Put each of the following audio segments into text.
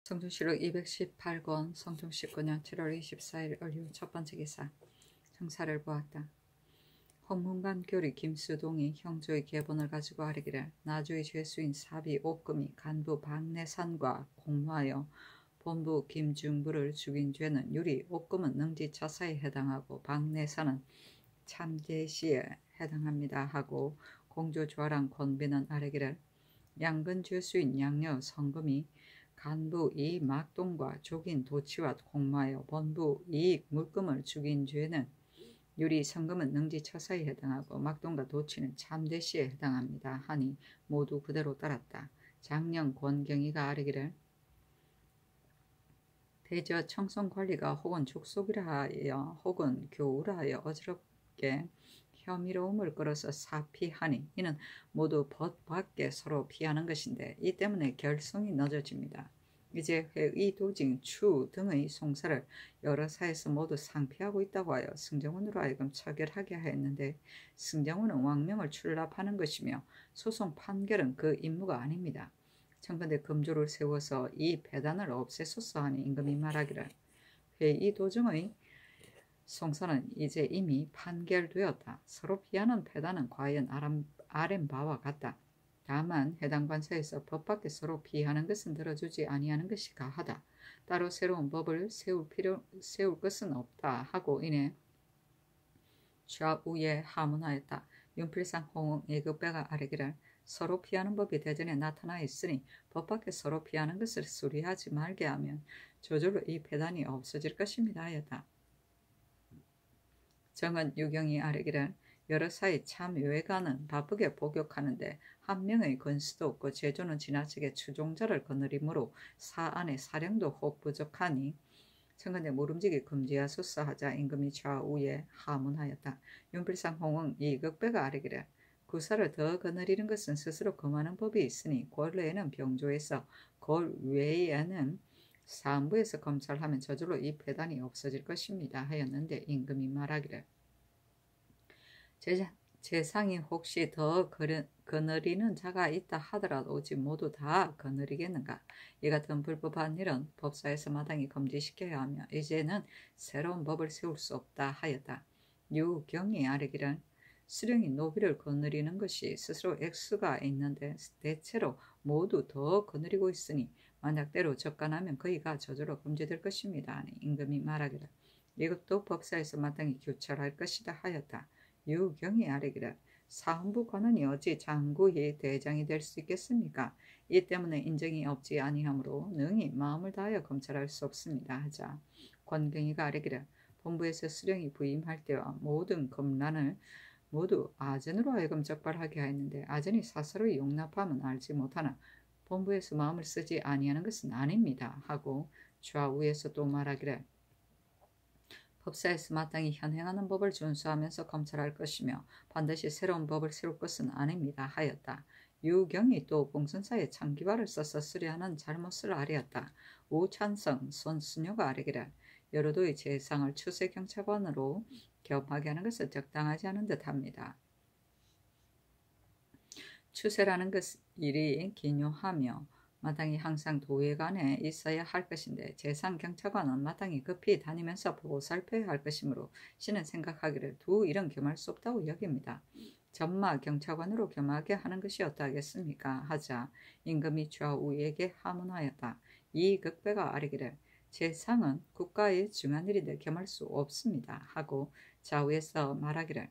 성중시록 218권 성중 19년 7월 24일 을류 첫 번째 기사. 형사를 보았다. 홍문관 교리 김수동이 형조의 계본을 가지고 아뢰기를 나주의 죄수인 사비 옥금이 간부 박내산과 공모하여 본부 김중부를 죽인 죄는 유리 옥금은 능지처사에 해당하고 박내산은 참제시에 해당합니다 하고 공조조아랑 권비는 아뢰기를 양근 죄수인 양녀 성금이 간부 이익 막동과 족인 도치와 공모하여 본부 이익 물금을 죽인 죄는 유리 성금은 능지처사에 해당하고 막동과 도치는 참대시에 해당합니다 하니 모두 그대로 따랐다. 장령 권경이가 아뢰기를 대저 청송관리가 혹은 족속이라 하여 혹은 교우라 하여 어지럽게 혐의로움을 끌어서 사피하니 이는 모두 법 밖에 서로 피하는 것인데 이 때문에 결성이 늦어집니다. 이제 회의 도징 추 등의 송사를 여러 사에서 모두 상피하고 있다고 하여 승정원으로 하여금 처결하게 하였는데 승정원은 왕명을 출납하는 것이며 소송 판결은 그 임무가 아닙니다. 청컨대 금조를 세워서 이 배단을 없애소서 하니 임금이 말하기를 회의 도정의 송사는 이제 이미 판결되었다. 서로 피하는 배단은 과연 아랫바와 같다. 다만 해당 관사에서 법 밖에 서로 피하는 것은 들어주지 아니하는 것이 가하다. 따로 새로운 법을 세울 것은 없다 하고 이내 좌우에 하문하였다. 윤필상 홍응 예급배가 아뢰기를 서로 피하는 법이 대전에 나타나 있으니 법 밖에 서로 피하는 것을 수리하지 말게 하면 저절로 이 배단이 없어질 것입니다 하였다. 정은 유경이 아뢰기를 여러 사이 참여회관은 바쁘게 복역하는데 한 명의 건수도 없고 제조는 지나치게 추종자를 거느리므로 사안의 사령도 혹 부족하니 청컨대 모름지기 금지하소서 하자 임금이 좌우에 하문하였다. 윤필상 홍응 이극배가 아뢰기를 구사를 더 거느리는 것은 스스로 금하는 법이 있으니 골내에는 병조에서 골 외에는 사안부에서 검찰하면 저절로 이 배단이 없어질 것입니다 하였는데 임금이 말하기를 재상이 혹시 더 거느리는 자가 있다 하더라도 오직 모두 다 거느리겠는가. 이 같은 불법한 일은 법사에서 마땅히 금지시켜야 하며 이제는 새로운 법을 세울 수 없다 하였다. 유경이 아뢰기를 수령이 노비를 거느리는 것이 스스로 액수가 있는데 대체로 모두 더 거느리고 있으니 만약 때로 접간하면 그이가 저절로 금지될 것입니다. 임금이 말하기를 이것도 법사에서 마땅히 규철할 것이다 하였다. 유경이 아뢰기를 사헌부 관원이 어찌 장구히 대장이 될 수 있겠습니까? 이 때문에 인정이 없지 아니하므로 능히 마음을 다하여 검찰할 수 없습니다 하자 권경이가 아뢰기를 본부에서 수령이 부임할 때와 모든 검란을 모두 아전으로 하여금 적발하게 하였는데 아전이 사서로 용납함은 알지 못하나 본부에서 마음을 쓰지 아니하는 것은 아닙니다 하고 좌우에서 또 말하기를 법사에서 마땅히 현행하는 법을 준수하면서 검찰할 것이며 반드시 새로운 법을 세울 것은 아닙니다 하였다. 유경이 또 봉선사에 참기발을 써서 수리하는 잘못을 아뢰었다. 우찬성 손순효가 아뢰기를 여러도의 재상을 추세경찰관으로 겸하게 하는 것은 적당하지 않은 듯합니다. 추세라는 것 일이 기묘하며 마땅히 항상 도회관에 있어야 할 것인데 재상경찰관은 마땅히 급히 다니면서 보고 살펴야 할 것이므로 신은 생각하기를 두 일은 겸할 수 없다고 여깁니다. 전마 경찰관으로 겸하게 하는 것이 어떠하겠습니까? 하자 임금이 좌우에게 하문하였다. 이 극배가 아뢰기를 재상은 국가의 중요한 일인데 겸할 수 없습니다 하고 좌우에서 말하기를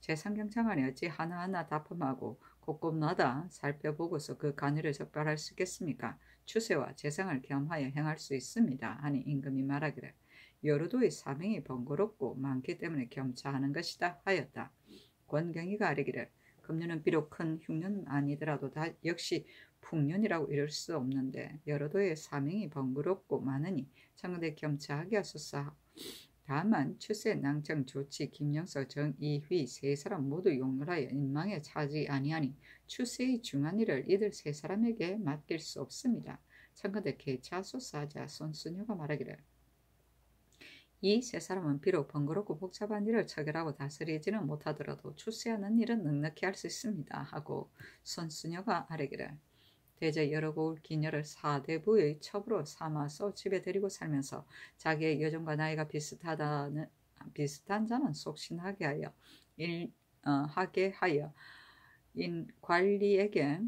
재상경찰관이 어찌 하나하나 답험하고 곳곳마다 살펴보고서 그 간위를 적발할 수 있겠습니까? 추세와 재상을 겸하여 행할 수 있습니다 하니 임금이 말하기를 여러도의 사명이 번거롭고 많기 때문에 겸차하는 것이다 하였다. 권경이가 아뢰기를 금륜은 비록 큰 흉년은 아니더라도 다 역시 풍년이라고 이룰 수 없는데 여러도의 사명이 번거롭고 많으니 청컨대 겸차하게 하소서. 다만 추세, 낭청, 조치, 김영석, 정이휘 세 사람 모두 용렬하여 인망에 차지 아니하니 추세의 중한 일을 이들 세 사람에게 맡길 수 없습니다. 청컨대 개차소서 하자 손순효가 말하기를 이 세 사람은 비록 번거롭고 복잡한 일을 처결하고 다스리지는 못하더라도 추세하는 일은 넉넉히 할 수 있습니다 하고 손순효가 아뢰기를 대저 여러 고을 기녀를 사대부의 첩으로 삼아서 집에 데리고 살면서 자기의 여종과 나이가 비슷한 자는 속신하게 하여 관리에게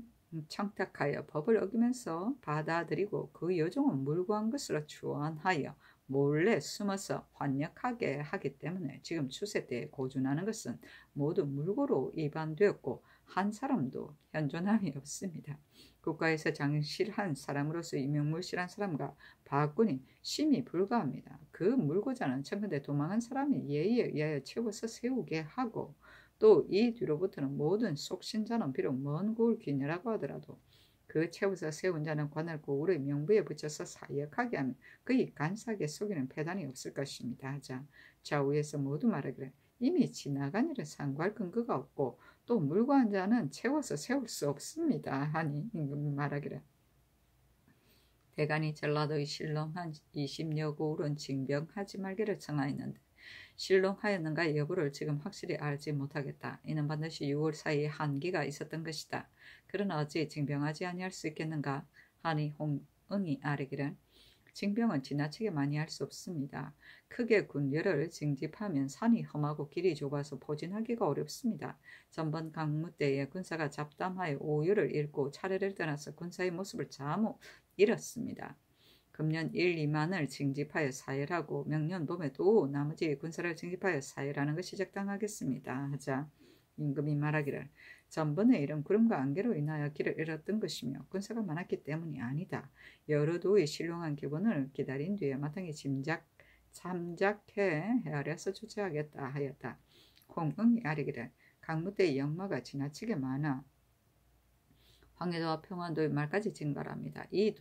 청탁하여 법을 어기면서 받아들이고 그 여종은 물구한 것으로 추원하여 몰래 숨어서 환역하게 하기 때문에 지금 추세 때에 고준하는 것은 모두 물고로 위반되었고 한 사람도 현존함이 없습니다. 국가에서 장실한 사람으로서 유명물실한 사람과 박군이 심히 불가합니다. 그 물고자는 청근대 도망한 사람이 예의에 의하여 채워서 세우게 하고 또 이 뒤로부터는 모든 속신자는 비록 먼 고을 귀녀라고 하더라도 그 채워서 세운 자는 관할 고을의 명부에 붙여서 사역하게 하면 그의 간사하게 속이는 패단이 없을 것입니다. 하자 좌우에서 모두 말하기를 이미 지나간 일은 상고할 근거가 없고 또 물고한 자는 채워서 세울 수 없습니다. 하니 임금이 말하기를 대간이 전라도의 신롱한 20여 고을은 징병하지 말기를 청하였는데 신롱하였는가 여부를 지금 확실히 알지 못하겠다. 이는 반드시 6월 사이에 한기가 있었던 것이다. 그러나 어찌 징병하지 아니할 수 있겠는가 하니 홍응이 아뢰기를 징병은 지나치게 많이 할 수 없습니다. 크게 군대를 징집하면 산이 험하고 길이 좁아서 포진하기가 어렵습니다. 전번 강무 때에 군사가 잡담하여 오유를 잃고 차례를 떠나서 군사의 모습을 잘못 잃었습니다. 금년 1, 2만을 징집하여 사열하고 명년 봄에 또 나머지 군사를 징집하여 사열하는 것이 적당하겠습니다. 하자 임금이 말하기를 전번에 이런 구름과 안개로 인하여 길을 잃었던 것이며 군사가 많았기 때문이 아니다. 여러 도의 신령한 기본을 기다린 뒤에 마땅히 잠작해 헤아려서 조치하겠다 하였다. 홍응이 아뢰기를 강무 때의 역마가 지나치게 많아 황해도와 평안도의 말까지 증가합니다. 이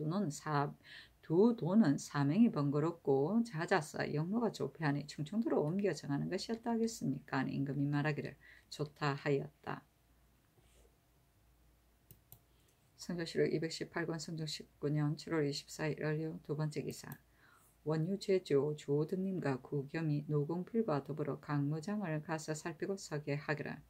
두 도는 사명이 번거롭고 잦아서 역로가 좁혀하니 충청도로 옮겨 정하는 것이었다 하겠습니까? 임금이 말하기를 좋다 하였다. 성조실록 218권 성종 19년 7월 24일 을류 두 번째 기사 원유제주 조등님과 구겸이 노공필과 더불어 강무장을 가서 살피고 서게 하기라.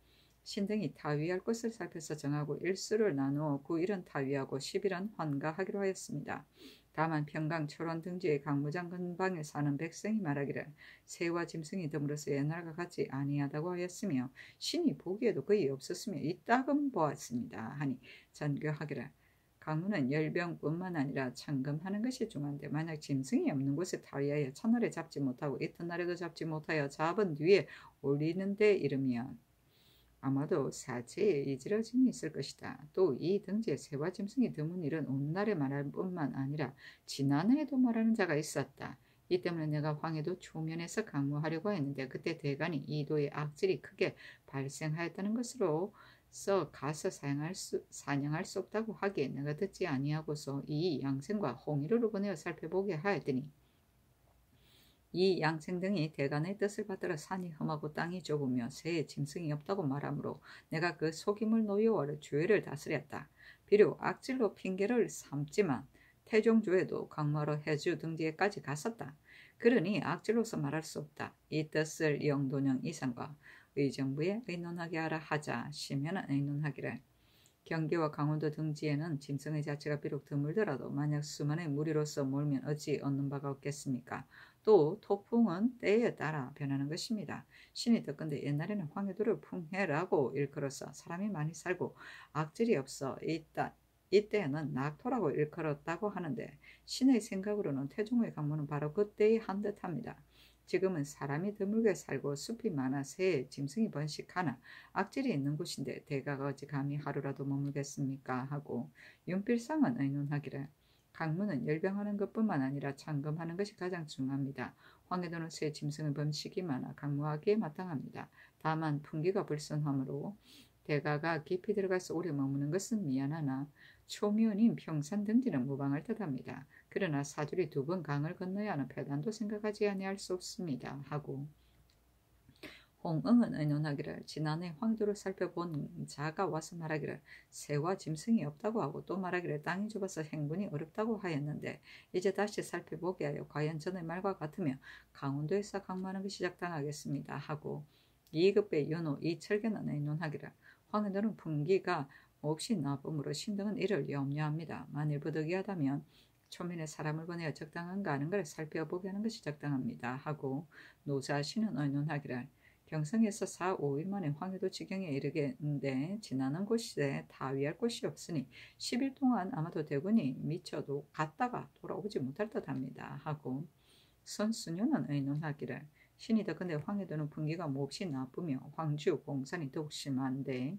신등이 타위할 곳을 살펴서 정하고 일수를 나누어 9일은 타위하고 10일은 환가하기로 하였습니다. 다만 평강 철원 등지의 강무장 근방에 사는 백성이 말하기를 새와 짐승이 드물어서 옛날과 같지 아니하다고 하였으며 신이 보기에도 거의 없었으며 이따금 보았습니다. 하니 전교하기를 강무는 열병뿐만 아니라 창금하는 것이 중요한데 만약 짐승이 없는 곳에 타위하여 첫날에 잡지 못하고 이튿날에도 잡지 못하여 잡은 뒤에 올리는 데 이르면 아마도 사체에 이지러짐이 있을 것이다. 또 이 등지에 새와 짐승이 드문 일은 오늘날에 말할 뿐만 아니라 지난해에도 말하는 자가 있었다. 이 때문에 내가 황해도 초면에서 강무하려고 했는데 그때 대간이 이 도의 악질이 크게 발생하였다는 것으로서 가서 사냥할 수 없다고 하기에 내가 듣지 아니하고서 이 양생과 홍의를 보내어 살펴보게 하였더니 이 양생 등이 대간의 뜻을 받들어 산이 험하고 땅이 좁으며 새에 짐승이 없다고 말하므로 내가 그 속임을 노여워를 주의를 다스렸다. 비록 악질로 핑계를 삼지만 태종주에도 강마로 해주 등지에까지 갔었다. 그러니 악질로서 말할 수 없다. 이 뜻을 영돈영 이상과 의정부에 의논하게 하라 하자 시면은 의논하기를 경기와 강원도 등지에는 짐승의 자체가 비록 드물더라도 만약 수만의 무리로서 몰면 어찌 얻는 바가 없겠습니까? 또 토풍은 때에 따라 변하는 것입니다. 신이 듣건대 옛날에는 황해도를 풍해라고 일컬어서 사람이 많이 살고 악질이 없어 이때에는 낙토라고 일컬었다고 하는데 신의 생각으로는 태종의 강무는 바로 그때의 한 듯합니다. 지금은 사람이 드물게 살고 숲이 많아 새에 짐승이 번식하나 악질이 있는 곳인데 대가가 어찌 감히 하루라도 머물겠습니까? 하고 윤필상은 의논하기를 강무는 열병하는 것뿐만 아니라 창금하는 것이 가장 중요합니다. 황해도는 새 짐승의 번식이 많아 강무하기에 마땅합니다. 다만 풍기가 불선하므로 대가가 깊이 들어가서 오래 머무는 것은 미안하나 초면인 평산 등지는 무방할 듯합니다. 그러나 사줄이 2번 강을 건너야 하는 패단도 생각하지 아니할 수 없습니다. 하고 홍응은 의논하기를 지난해 황도를 살펴본 자가 와서 말하기를 새와 짐승이 없다고 하고 또 말하기를 땅이 좁아서 행군이 어렵다고 하였는데 이제 다시 살펴보게 하여 과연 전의 말과 같으며 강원도에서 강무하는 것이 적당하겠습니다. 하고 이급의 연호 이철견은 의논하기를 황해도는 풍기가 몹시 나쁨으로 신등은 이를 염려합니다. 만일 부득이하다면 초면에 사람을 보내어 적당한가 하는 걸 살펴보게 하는 것이 적당합니다. 하고 노자신은 의논하기를 경성에서 4, 5일 만에 황해도 지경에 이르겠는데 지나는 곳에 다위할 곳이 없으니 10일 동안 아마도 대군이 미쳐도 갔다가 돌아오지 못할 듯합니다. 하고 선순유는 의논하기를 신이 더근데 황해도는 풍기가 몹시 나쁘며 황주, 공산이 더욱 심한데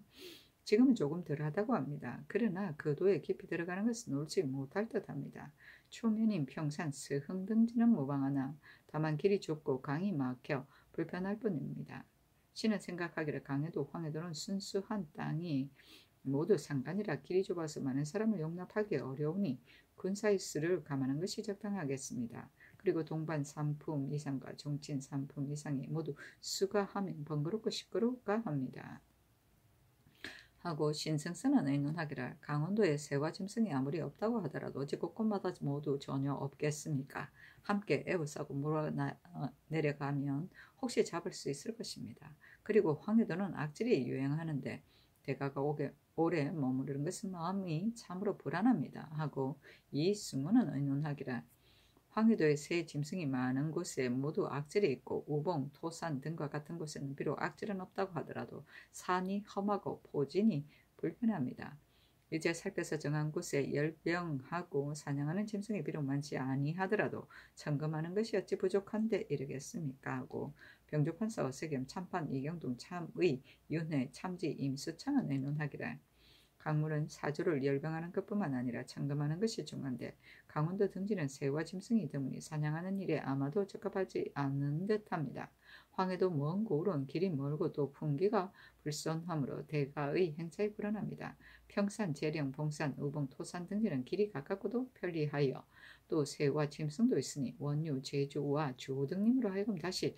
지금은 조금 덜하다고 합니다. 그러나 그 도에 깊이 들어가는 것은 옳지 못할 듯합니다. 초면인 평산, 스흥 등지는 무방하나 다만 길이 좁고 강이 막혀 불편할 뿐입니다. 신은 생각하기를 강해도 황해도는 순수한 땅이 모두 상간이라 길이 좁아서 많은 사람을 용납하기 어려우니 군사의 수를 감하는 것이 적당하겠습니다. 그리고 동반 3품 이상과 종친 3품 이상이 모두 수가하면 번거롭고 시끄러울까 합니다. 하고 신승선은 의논하기를 강원도에 새와 짐승이 아무리 없다고 하더라도 어찌 곳곳마다 모두 전혀 없겠습니까? 함께 에워싸고 몰아내려가면 혹시 잡을 수 있을 것입니다. 그리고 황해도는 악질이 유행하는데 대가가 오래 머무르는 것은 마음이 참으로 불안합니다. 하고 이 승우는 의논하기를 황해도에 새 짐승이 많은 곳에 모두 악질이 있고 우봉, 토산 등과 같은 곳에는 비록 악질은 없다고 하더라도 산이 험하고 포진이 불편합니다. 이제 살펴서 정한 곳에 열병하고 사냥하는 짐승이 비록 많지 아니하더라도 점검하는 것이 어찌 부족한데 이르겠습니까? 하고 병조판사 어세겸, 참판, 이경동, 참의, 윤회, 참지, 임수창은 의논하기를 강물은 사주를 열병하는 것뿐만 아니라 점검하는 것이 중요한데 강원도 등지는 새와 짐승이 드무니 사냥하는 일에 아마도 적합하지 않은 듯합니다. 황해도 먼 고을은 길이 멀고 또 풍기가 불손하므로 대가의 행차에 불안합니다. 평산, 재령, 봉산, 우봉, 토산 등지는 길이 가깝고도 편리하여 또 새와 짐승도 있으니 원유, 제주와 주 등님으로 하여금 다시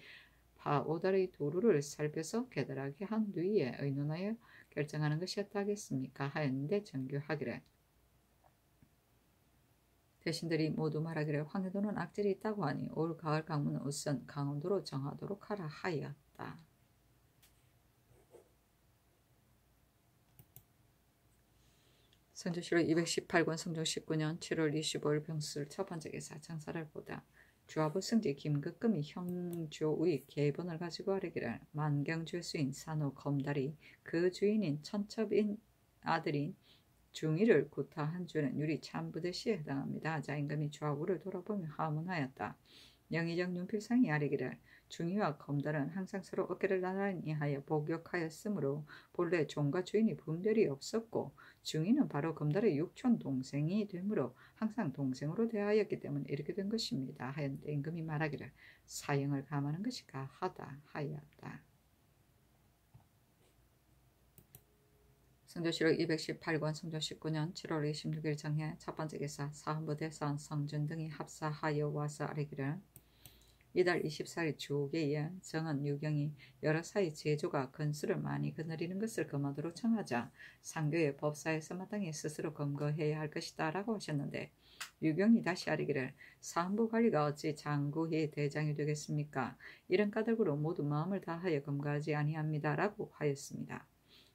오달의 도루를 살펴서 깨달하게 한 뒤에 의논하여 결정하는 것이 어떠하겠습니까? 하였는데 정교하기를 대신들이 모두 말하기를 황해도는 악질이 있다고 하니 올 가을 강문은 우선 강원도로 정하도록 하라 하였다. 성조실록 218권 성종 19년 7월 25일 병술 첫 번째 기사 장사를 보다 주하부 승지 김극금이 형조의 계본을 가지고 아뢰기를 만경죄수인 산호 검달이 그 주인인 천첩인 아들인 중의를 구타한 죄는 유리 참부대시에 해당합니다. 자 임금이 주하부를 돌아보며 하문하였다. 영의정 윤필상이 아뢰기를 중의와 검달은 항상 서로 어깨를 나란히 하여 복역하였으므로 본래 종과 주인이 분별이 없었고 중의는 바로 검달의 육촌 동생이 되므로 항상 동생으로 대하였기 때문에 이렇게 된 것입니다. 하였는데 임금이 말하기를 사형을 감하는 것이 가하다 하였다. 성조실록 218권 성조 19년 7월 26일 정해 첫 번째 기사 사헌부 대선 성준 등이 합사하여 와서 아뢰기를 이달 24일 주오개에 정은 유경이 여러 사이 제조가 건수를 많이 거느리는 것을 검하도록 청하자 상교의 법사에서 마땅히 스스로 검거해야 할 것이다 라고 하셨는데 유경이 다시 아뢰기를 사헌부 관리가 어찌 장구의 대장이 되겠습니까? 이런 까닭으로 모두 마음을 다하여 검거하지 아니합니다 라고 하였습니다.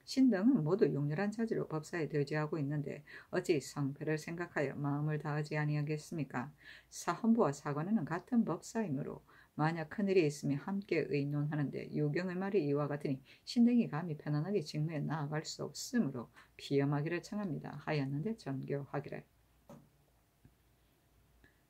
신등은 모두 용렬한 자질로 법사에 대지하고 있는데 어찌 성패를 생각하여 마음을 다하지 아니하겠습니까? 사헌부와 사관원은 같은 법사이므로 만약 큰일이 있으면 함께 의논하는데 유경의 말이 이와 같으니 신등이 감히 편안하게 직무에 나아갈 수 없으므로 피엄하기를 청합니다. 하였는데 전교하기를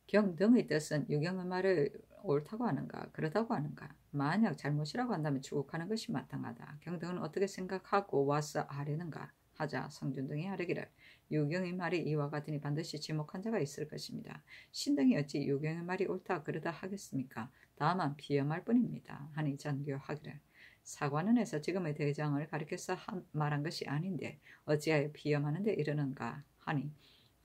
경등의 뜻은 유경의 말을 옳다고 하는가 그렇다고 하는가 만약 잘못이라고 한다면 추국하는 것이 마땅하다. 경등은 어떻게 생각하고 와서 아뢰는가 하자 성준등이 아뢰기를 유경의 말이 이와 같으니 반드시 지목한 자가 있을 것입니다. 신등이 어찌 유경의 말이 옳다 그러다 하겠습니까? 다만 비엄할 뿐입니다. 하니 전교하기를 사관원에서 지금의 대장을 가리켜서 말한 것이 아닌데 어찌하여 비엄하는 데 이르는가 하니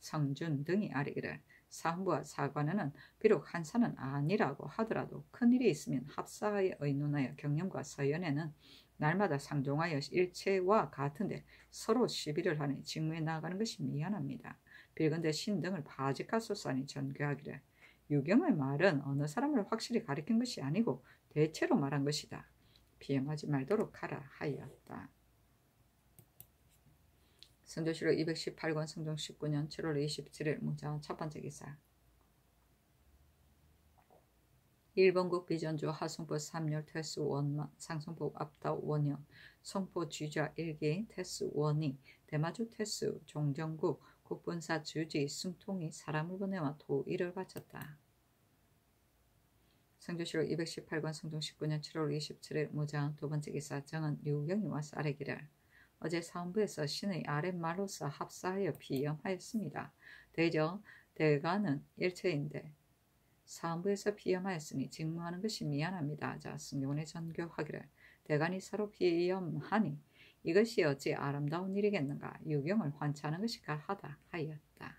성준등이 아뢰기를 사헌부와 사관원은 비록 한사는 아니라고 하더라도 큰일이 있으면 합사하여 의논하여 경영과 서연에는 날마다 상종하여 일체와 같은데 서로 시비를 하니 직무에 나아가는 것이 미안합니다. 빌건대 신등을 바지카소사니 전교하기를 유경의 말은 어느 사람을 확실히 가리킨 것이 아니고 대체로 말한 것이다. 비엄하지 말도록 하라 하였다. 성조실록 218권 성종 19년 7월 27일 문자 첫 번째 기사. 일본국 비전주 하송포 3열 태수 원만 상송포 앞다 원형 송포 쥐좌 1기 태수 원이 대마주 태수 종정국 국분사 주지 승통이 사람을 보내와 도의를 바쳤다. 성조실록 218권 성종 19년 7월 27일 무장 두 번째 기사. 정은 유경이 와서 아래기를 어제 사헌부에서 신의 아랫말로서 합사하여 비염하였습니다. 대가는 일체인데 사헌부에서 비염하였으니 직무하는 것이 미안합니다. 자, 승용원의 전교하기를 대간이 서로 비염하니 이것이 어찌 아름다운 일이겠는가. 유경을 환차하는 것이 가하다 하였다.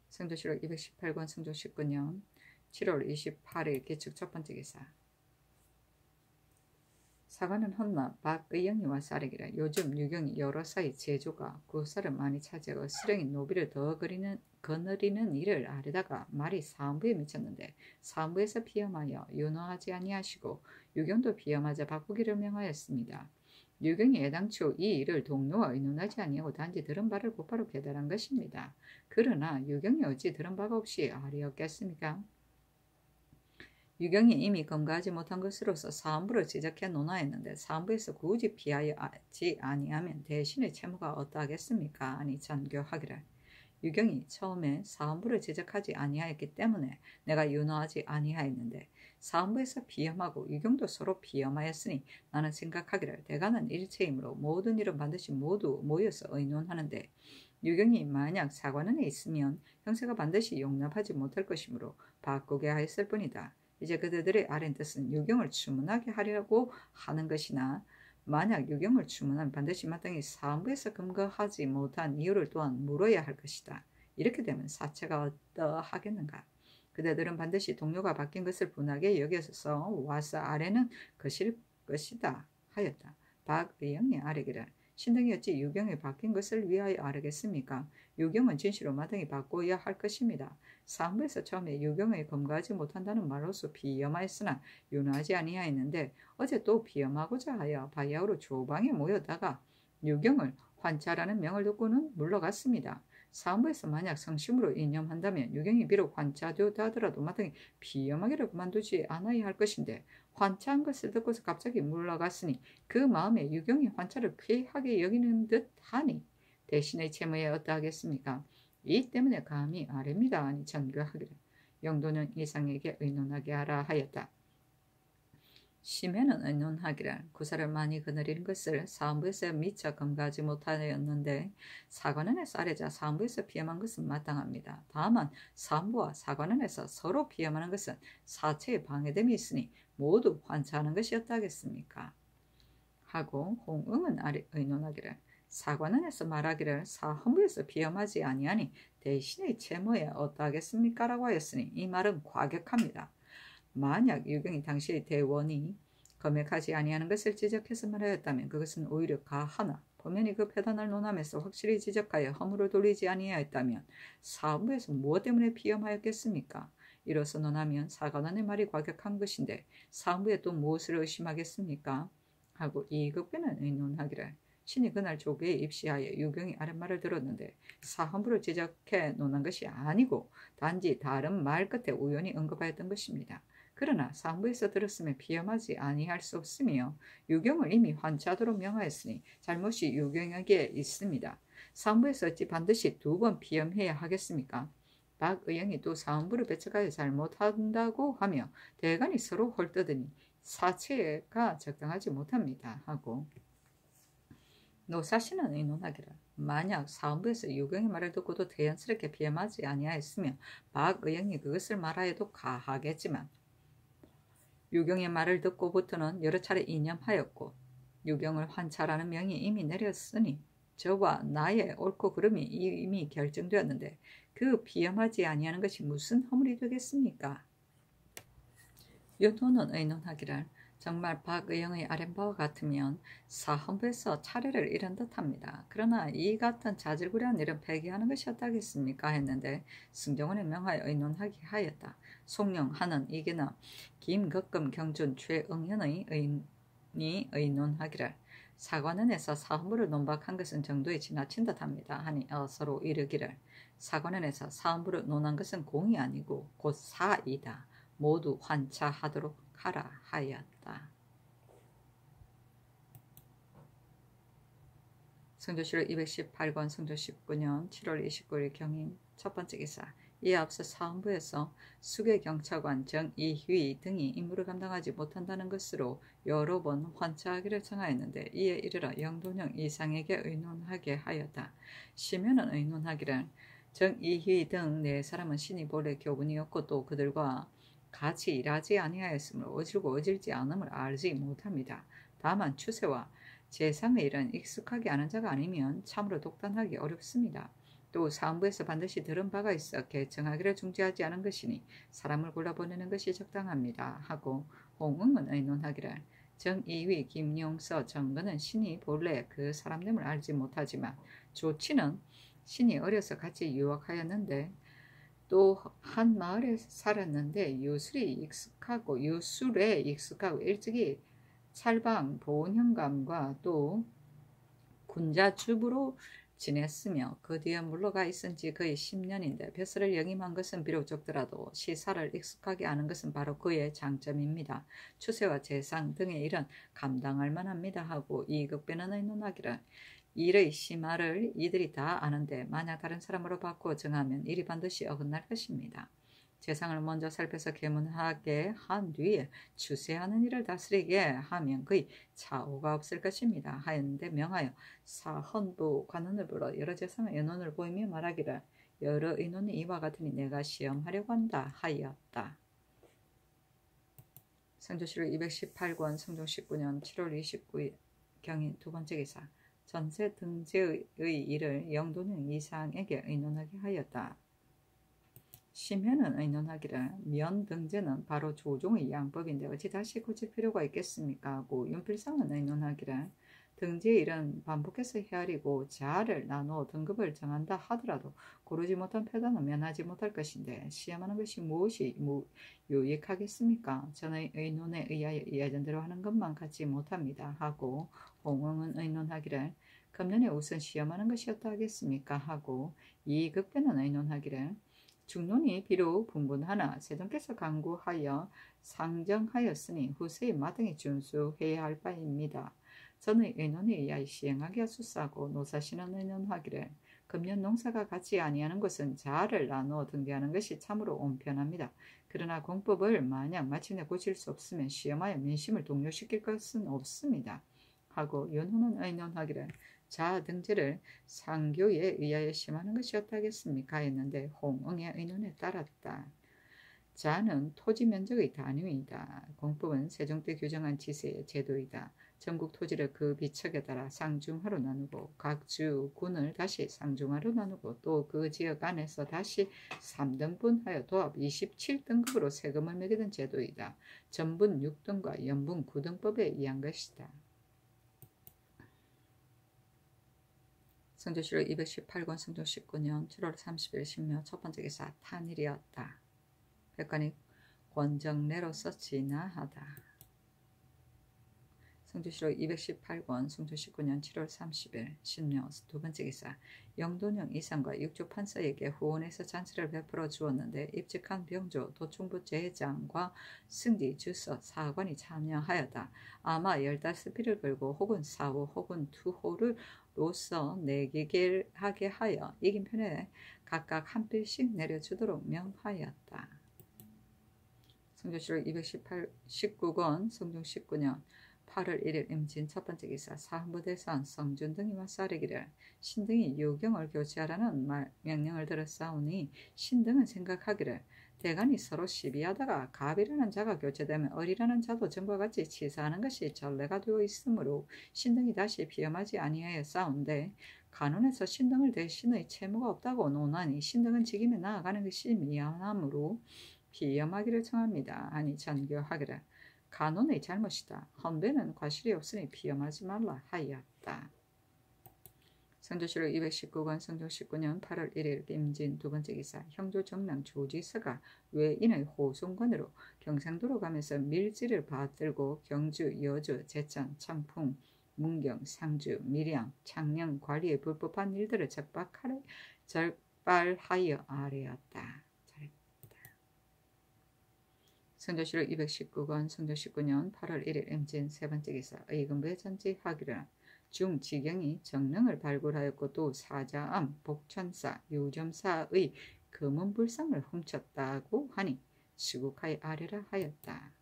성조실록 218권 성종 19년 7월 28일 기축 첫 번째 기사. 사관은 헛나 박의영이 와서 아래기를 요즘 유경이 여러 사이 제조가 구사를 많이 차지하고 수령이 노비를 더 거느리는 일을 아래다가 말이 사헌부에 미쳤는데 사헌부에서 비염하여 윤호하지 아니하시고 유경도 비염하자 바꾸기를 명하였습니다. 유경이 애당초 이 일을 동료와 의논하지 아니하고 단지 들은 바를 곧바로 배달한 것입니다. 그러나 유경이 어찌 들은 바가 없이 아리였겠습니까? 유경이 이미 검거하지 못한 것으로서 사헌부를 지적해 논하였는데 사헌부에서 굳이 피하지 아니하면 대신의 채무가 어떠하겠습니까? 아니 전교하기를 유경이 처음에 사헌부를 지적하지 아니하였기 때문에 내가 윤호하지 아니하였는데 사헌부에서 비염하고 유경도 서로 비염하였으니 나는 생각하기를 대가는 일체이므로 모든 일은 반드시 모두 모여서 의논하는데 유경이 만약 사관원에 있으면 형세가 반드시 용납하지 못할 것이므로 바꾸게 하였을 뿐이다. 이제 그들의 아랜 뜻은 유경을 추문하게 하려고 하는 것이나 만약 유경을 추문하면 반드시 마땅히 사헌부에서 검거하지 못한 이유를 또한 물어야 할 것이다. 이렇게 되면 사체가 어떠하겠는가. 그대들은 반드시 동료가 바뀐 것을 분하게 여겨서 와서 아래는 것일 것이다 하였다. 박의영이 아뢰기를 신등이 어찌 유경이 바뀐 것을 위하여 아뢰겠습니까? 유경은 진실로 마땅히 바꿔야 할 것입니다. 사헌부에서 처음에 유경을 검거하지 못한다는 말로서 비염하였으나 윤호하지 아니하였는데 어제 또 비염하고자 하여 바야흐로 조방에 모여다가 유경을 환차라는 명을 듣고는 물러갔습니다. 사헌부에서 만약 성심으로 이념한다면 유경이 비록 환차되었다 하더라도 마땅히 비염하기를 그만두지 않아야 할 것인데 환차한 것을 듣고서 갑자기 물러갔으니 그 마음에 유경이 환차를 귀하게 여기는 듯하니 대신의 채무에 어떠하겠습니까? 이 때문에 감히 아뢰입니다. 아니 전교하기를 영도는 이상에게 의논하게 하라 하였다. 심해는 의논하기를 구사를 많이 거느리는 것을 사헌부에서 미처 검거하지 못하였는데 사관원에서 아래자 사헌부에서 비염한 것은 마땅합니다. 다만 사헌부와 사관원에서 서로 비염하는 것은 사체의 방해됨이 있으니 모두 환차하는 것이 어떠하겠습니까? 하고 홍응은 의논하기를 사관원에서 말하기를 사헌부에서 비염하지 아니하니 대신의 채무에 어떠하겠습니까? 라고 하였으니 이 말은 과격합니다. 만약 유경이 당시 대원이 검액하지 아니하는 것을 지적해서 말하였다면 그것은 오히려 가하나 범연이 그 패단을 논함에서 확실히 지적하여 허물을 돌리지 아니하였다면 사헌부에서 무엇 때문에 비염하였겠습니까? 이로써 논하면 사관원의 말이 과격한 것인데 사헌부에 또 무엇을 의심하겠습니까? 하고 이급배는 의논하기를 신이 그날 조계에 입시하여 유경이 아랫말을 들었는데 사헌부를 지적해 논한 것이 아니고 단지 다른 말 끝에 우연히 언급하였던 것입니다. 그러나 사헌부에서 들었으면 비염하지 아니할 수 없으며 유경을 이미 환차하도록 명하였으니 잘못이 유경에게 있습니다. 사헌부에서 어찌 반드시 2번 비염해야 하겠습니까? 박의영이 또 사헌부를 배척하여 잘못한다고 하며 대간이 서로 헐떠드니 사체가 적당하지 못합니다. 하고 노사신은 의논하기를 만약 사헌부에서 유경의 말을 듣고도 대연스럽게 비염하지 아니하였으면 박의영이 그것을 말하여도 가하겠지만 유경의 말을 듣고부터는 여러 차례 이념하였고 유경을 환차라는 명이 이미 내렸으니 저와 나의 옳고 그름이 이미 결정되었는데 그 비염하지 아니하는 것이 무슨 허물이 되겠습니까? 윤호는 의논하기를 정말 박의영의 아랫바와 같으면 사헌부에서 차례를 잃은 듯합니다. 그러나 이 같은 자질구레한 일은 폐기하는 것이 어떠하겠습니까? 했는데 승정원의 명하여 의논하게 하였다. 송영, 한은, 이계남, 김, 걱금, 경준, 최응현의 의논하기를 사관원에서 사헌부를 논박한 것은 정도에 지나친 듯합니다. 하니 서로 이르기를 사관원에서 사헌부를 논한 것은 공이 아니고 곧 사이다. 모두 환차하도록 하라 하였다. 성조실록 218권 성조 19년 7월 29일 경인 첫 번째 기사. 이에 앞서 사헌부에서 수계경찰관 정이휘 등이 임무를 감당하지 못한다는 것으로 여러 번 환차하기를 청하였는데 이에 이르러 영돈형 이상에게 의논하게 하였다. 심현은 의논하기를 정이휘 등 네 사람은 신이 본래 교분이었고 또 그들과 같이 일하지 아니하였으므로 어질고 어질지 않음을 알지 못합니다. 다만 추세와 재상의 일은 익숙하게 아는 자가 아니면 참으로 독단하기 어렵습니다. 또 사헌부에서 반드시 들은 바가 있어 개청하기를 중지하지 않은 것이니 사람을 골라보내는 것이 적당합니다. 하고 홍응은 의논하기를 정이위, 김용서, 정근은 신이 본래 그 사람됨을 알지 못하지만 조치는 신이 어려서 같이 유학하였는데 또 한 마을에 살았는데 유술에 익숙하고 일찍이 찰방 보훈현감과 또 군자주부로 지냈으며 그 뒤에 물러가 있은 지 거의 10년인데 벼슬을 영임한 것은 비록 적더라도 시사를 익숙하게 아는 것은 바로 그의 장점입니다. 추세와 재상 등의 일은 감당할 만합니다 하고 이극변은 의논하기를 일의 심화를 이들이 다 아는데 만약 다른 사람으로 바꾸어 정하면 일이 반드시 어긋날 것입니다. 재상을 먼저 살펴서 계문하게 한 뒤에 추세하는 일을 다스리게 하면 거의 차오가 없을 것입니다. 하였는데 명하여 사헌부 관원을 불러 여러 재상의 의논을 보이며 말하기를 여러 의논이 이와 같으니 내가 시험하려고 한다 하였다. 성조실록 218권 성종 19년 7월 29일 경인 두 번째 기사. 전세 등재의 일을 영돈형 이상에게 의논하게 하였다. 심현은 의논하기를 면등재는 바로 조종의 양법인데 어찌 다시 고칠 필요가 있겠습니까? 하고 윤필상은 의논하기를 등재의 일은 반복해서 헤아리고 자를 나누어 등급을 정한다 하더라도 고르지 못한 패단은 면하지 못할 것인데 시험하는 것이 무엇이 유익하겠습니까? 전의 의논에 의하여 예전대로 하는 것만 갖지 못합니다. 하고 홍응은 의논하기를 금년에 우선 시험하는 것이었다 하겠습니까? 하고 이극변은 의논하기를 중론이 비록 분분하나 세종께서 강구하여 상정하였으니 후세의 마땅히 준수해야 할 바입니다. 전의 의논에 의하여 시행하기가 수싸고 노사신은 의논하기를 금년 농사가 같지 아니하는 것은 자를 나누어 등재하는 것이 참으로 온편합니다. 그러나 공법을 만약 마침내 고칠 수 없으면 시험하여 민심을 동요시킬 것은 없습니다. 하고 윤호는 의논하기를 자 등재를 상교에 의하여 심하는 것이었다겠습니까? 했는데 홍응의 의논에 따랐다. 자는 토지 면적의 단위이다. 공법은 세종 때 규정한 지세의 제도이다. 전국 토지를 그 비척에 따라 상중하로 나누고 각 주, 군을 다시 상중하로 나누고 또 그 지역 안에서 다시 3등분하여 도합 27등급으로 세금을 매기던 제도이다. 전분 6등과 연분 9등법에 의한 것이다. 성조실록 218권 성종 19년 7월 30일 신묘 첫 번째 기사 탄일이었다. 백관이 권정래로서 진화하다. 성조실록 218권 성종 19년 7월 30일 신묘 두 번째 기사 영돈형 이상과 육조 판사에게 후원해서 잔치를 베풀어 주었는데 입직한 병조 도충부 제장과 승지 주서 사관이 참여하였다. 아마 15피를 걸고 혹은 4호 혹은 2호를 로서 내기게 하게 하여 이긴 편에 각각 한 필씩 내려주도록 명하였다. 성조실록 219권 성종 19년 8월 1일 임진 첫 번째 기사 사헌부 대사원 성준 등이 맞서리기를 신등이 유경을 교체하라는 명령을 들었사오니 신등은 생각하기를 대간이 서로 시비하다가 갑이라는 자가 교체되면 을이라는 자도 전과 같이 치사하는 것이 전례가 되어 있으므로 신등이 다시 비험하지 아니하여 싸운데 간원에서 신등을 대신의 채무가 없다고 논하니 신등은 직임에 나아가는 것이 미안하므로 비험하기를 청합니다. 아니 전교하기를 간원의 잘못이다. 헌배는 과실이 없으니 비험하지 말라 하였다. 성조실록 219권 성종 19년 8월 1일 임진 두 번째 기사 형조 정랑 조지서가 외인의 호송관으로 경상도로 가면서 밀지를 받들고 경주, 여주, 제천, 청풍, 문경, 상주, 밀양, 창녕 관리의 불법한 일들을 적발하여 아뢰었다. 성조실록 219권 성조 19년 8월 1일 임진 세 번째 기사 의금부에 전지하기를 중지경이 정릉을 발굴하였고 또 사자암, 복천사, 유점사의 금은불상을 훔쳤다고 하니 시국하여 아뢰라 하였다.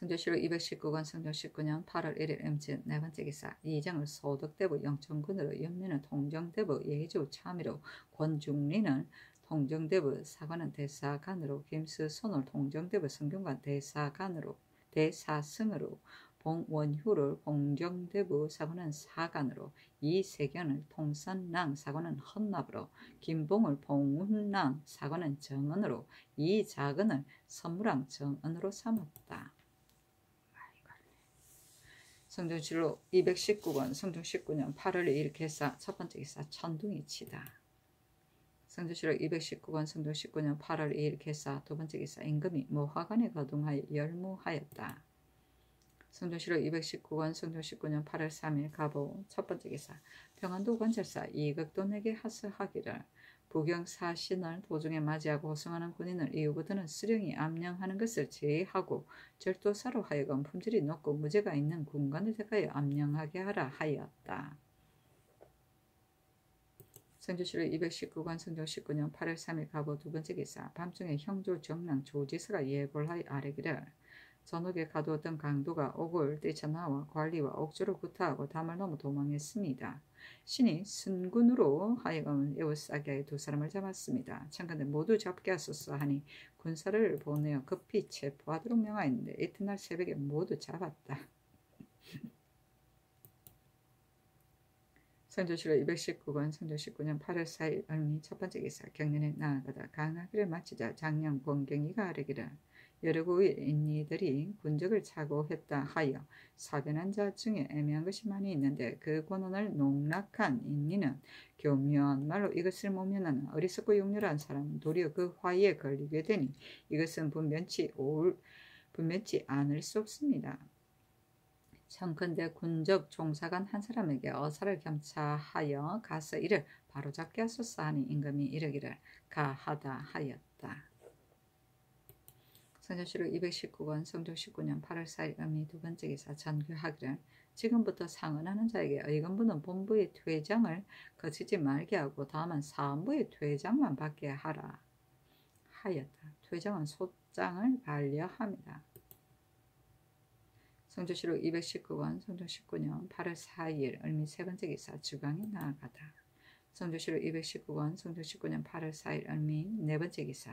성조실록 219권 성조 19년 8월 1일 임진 네 번째 기사 이정을 소득대부 영천군으로 연민은 통정대부 예주 참의로 권중리는 통정대부 사관은 대사관으로 김수손을 통정대부 성균관 대사승으로 봉원효를 공정대부 사관은 사관으로 이세견을 통선랑 사관은 헌납으로 김봉을 봉운랑 사관은 정언으로 이작은을 선무랑 정언으로 삼았다. 성종실록 219권 성종 19년 8월 2일 개사 첫 번째 기사 천둥이 치다. 성조실록 219권 성종 19년 8월 2일 개사 두 번째 기사 임금이 모화관에 거둥하여 열무하였다. 성조실록 219권 성종 19년 8월 3일 가보 첫 번째 기사 평안도 관찰사 이극돈에게 하스하기를 부경사신을 도중에 맞이하고 호송하는 군인을 이후부터는 수령이 암령하는 것을 제외하고 절도사로 하여금 품질이 높고 무죄가 있는 군관을 택하여 암령하게 하라 하였다. 성조실록 219권 성종 19년 8월 3일 가보 두 번째 기사 밤중에 형조 정랑 조지서가 예벌하여 아뢰기를 전옥에 가두었던 강도가 옥을 뛰쳐나와 관리와 옥조를 구타하고 담을 넘어 도망했습니다. 신이 순군으로 하여금 에워싸게 두 사람을 잡았습니다. 참건대 모두 잡게 하소서 하니 군사를 보내어 급히 체포하도록 명하였는데 이튿날 새벽에 모두 잡았다. 성조실록 219권 성종 19년 8월 4일 을미 첫 번째 기사 경련에 나아가다 강하기를 마치자 장령 권경이가 아뢰기를 여러 구의 인니들이 군적을 착오했다 하여 사변한 자 중에 애매한 것이 많이 있는데 그 권한을 농락한 인니는 교묘한 말로 이것을 모면하는 어리석고 용렬한 사람은 도리어 그 화에 걸리게 되니 이것은 분변치 않을 수 없습니다. 청컨대 군적 종사관 한 사람에게 어사를 겸차하여 가서 이를 바로잡게 하소서 하니 임금이 이르기를 가하다 하였다. 성조실록 219권 성종 19년 8월 4일 음미 두 번째 기사 전교하기를 지금부터 상언하는 자에게 의금부는 본부의 퇴장을 거치지 말게 하고 다만 사헌부의 퇴장만 받게 하라 하였다. 퇴장은 소장을 반려합니다. 성조실록 219권 성종 19년 8월 4일 을미 세 번째 기사 주강에 나아가다. 성조실록 219권 성종 19년 8월 4일 을미 네 번째 기사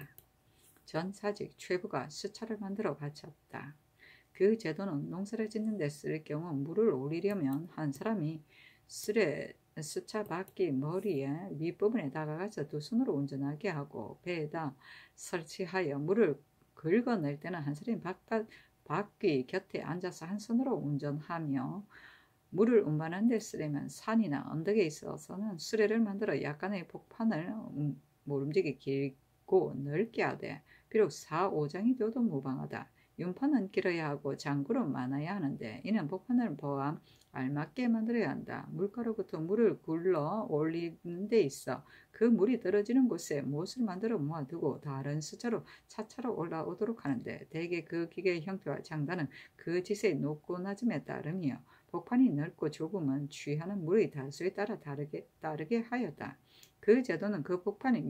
전 사직 최부가 수차를 만들어 바쳤다. 그 제도는 농사를 짓는 데 쓸 경우 물을 올리려면 한 사람이 수차 바퀴 머리에 윗부분에 다가가서 두 손으로 운전하게 하고 배에다 설치하여 물을 긁어낼 때는 한 사람이 바퀴 곁에 앉아서 한 손으로 운전하며 물을 운반하는 데 쓰려면 산이나 언덕에 있어서는 수레를 만들어 약간의 폭판을 모름지기 길고 넓게 하되 비록 4-5장이 되어도 무방하다. 윤판은 길어야 하고 장구는 많아야 하는데 이는 폭판을 포함 알맞게 만들어야 한다. 물가로부터 물을 굴러 올리는 데 있어 그 물이 떨어지는 곳에 못을 만들어 모아두고 다른 수차로 차차로 올라오도록 하는데 대개 그 기계의 형태와 장단은 그 짓의 높고 낮음에 따름이요 폭판이 넓고 좁으면 취하는 물의 다수에 따라 다르게 하였다. 그 제도는 그 폭판의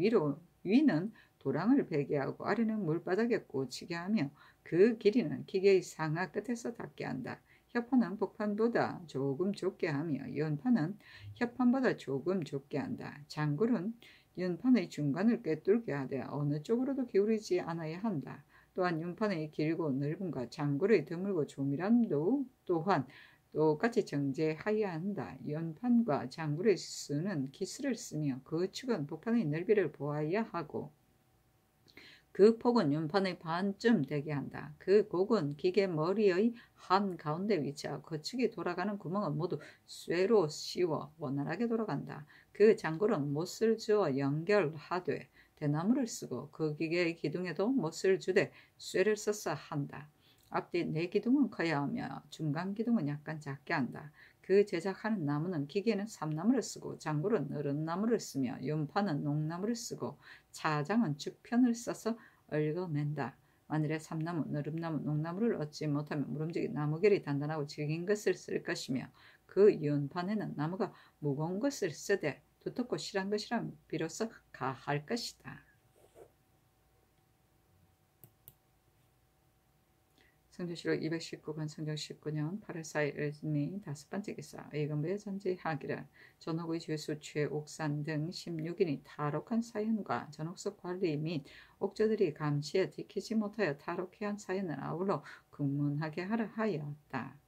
위는 도랑을 베게 하고 아래는 물바닥에 꽂히게 하며 그 길이는 기계의 상하 끝에서 닿게 한다. 협판은 폭판보다 조금 좁게 하며 연판은 협판보다 조금 좁게 한다. 장굴은 연판의 중간을 꿰뚫게 하되 어느 쪽으로도 기울이지 않아야 한다. 또한 연판의 길고 넓음과 장굴의 드물고 조밀함도 또한 똑같이 정제하여야 한다. 연판과 장굴의 수는 기술을 쓰며 그 축은 폭판의 넓이를 보아야 하고 그 폭은 연판의 반쯤 되게 한다. 그 곡은 기계 머리의 한가운데 위치하고 그 축이 돌아가는 구멍은 모두 쇠로 씌워 원활하게 돌아간다. 그 장굴은 못을 주어 연결하되 대나무를 쓰고 그 기계의 기둥에도 못을 주되 쇠를 써서 한다. 앞뒤 네 기둥은 커야 하며 중간 기둥은 약간 작게 한다. 그 제작하는 나무는 기계는 삼나무를 쓰고 장굴은 느릅나무를 쓰며 윤판은 녹나무를 쓰고 차장은 죽편을 써서 얽어맨다. 만일에 삼나무, 느릅나무, 녹나무를 얻지 못하면 무름지기 나무결이 단단하고 질긴 것을 쓸 것이며 그 윤판에는 나무가 무거운 것을 쓰되 두텁고 실한 것이라면 비로소 가할 것이다. 성조실록 219권 성경 19년 8월 4일 을미 5번째 기사 의금부에 전지하기를 전옥의 죄수 최옥산 등 16인이 탈옥한 사연과 전옥석 관리 및 옥저들이 감시에 지키지 못하여 탈옥해한 사연을 아울러 금문하게 하라 하였다.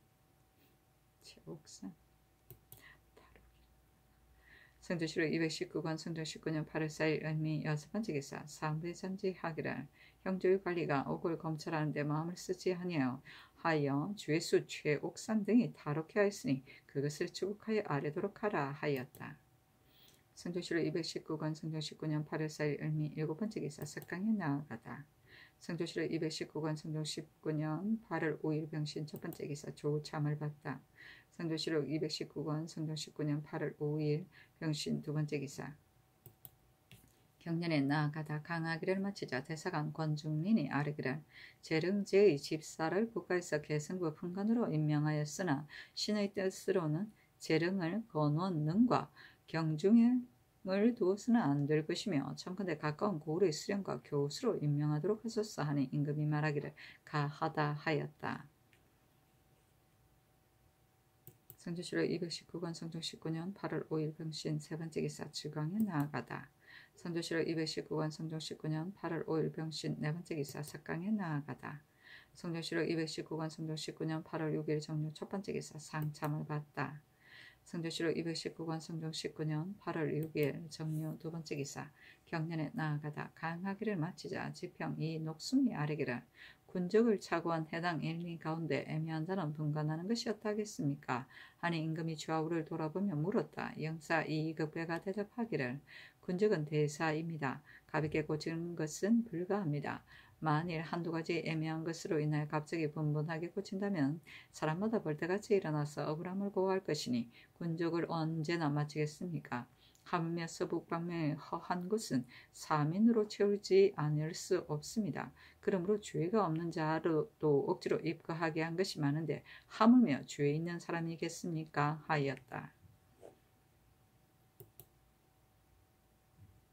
최옥산 성조실록 219권 성경 19년 8월 4일 을미 6번째 기사 사무부에 전지하기를 형조의 관리가 옥을 검찰하는 데 마음을 쓰지 하여 죄수 최옥산 등이 탈옥해 하였으니 그것을 추국하여 아뢰도록 하라 하였다. 성조실록 219권 성경 19년 8월 4일 을미 7번째 기사 석강에 나아가다. 성조실록 219권 성경 19년 8월 5일 병신 첫번째 기사 조참을 받다. 성조실록 219권 성경 19년 8월 5일 병신 두번째 기사 경년에 나아가다 강하기를 마치자 대사관 권중민이 아뢰기를 재릉제의 집사를 국가에서 개성부 품관으로 임명하였으나 신의 뜻으로는 재릉을 건원능과 경중을 두어서는 안 될 것이며 청컨대 가까운 고을의 수령과 교수로 임명하도록 하소서 하니 임금이 말하기를 가하다 하였다. 성조실록 219권 성종 19년 8월 5일 병신 세번째 기사 주강에 나아가다. 성조실록 219권 성종 19년 8월 5일 병신 네번째 기사 석강에 나아가다. 성조실록 219권 성종 19년 8월 6일 정류 첫번째 기사 상참을 받다. 성조실록 219권 성종 19년 8월 6일 정류 두번째 기사 경년에 나아가다 강하기를 마치자 지평 이 녹순이 아뢰기를 군적을 차고한 해당 일미 가운데 애매한 자는 분간하는 것이 어떠하겠습니까? 하니 임금이 좌우를 돌아보며 물었다. 영사 이급배가 대답하기를 군적은 대사입니다. 가볍게 고치는 것은 불가합니다. 만일 한두 가지 애매한 것으로 인하여 갑자기 분분하게 고친다면 사람마다 벌떼같이 일어나서 억울함을 고할 것이니 군적을 언제나 마치겠습니까? 하물며 서북방면의 허한 곳은 사민으로 채우지 않을 수 없습니다. 그러므로 죄가 없는 자로도 억지로 입거하게 한 것이 많은데 하물며 죄 있는 사람이겠습니까? 하였다.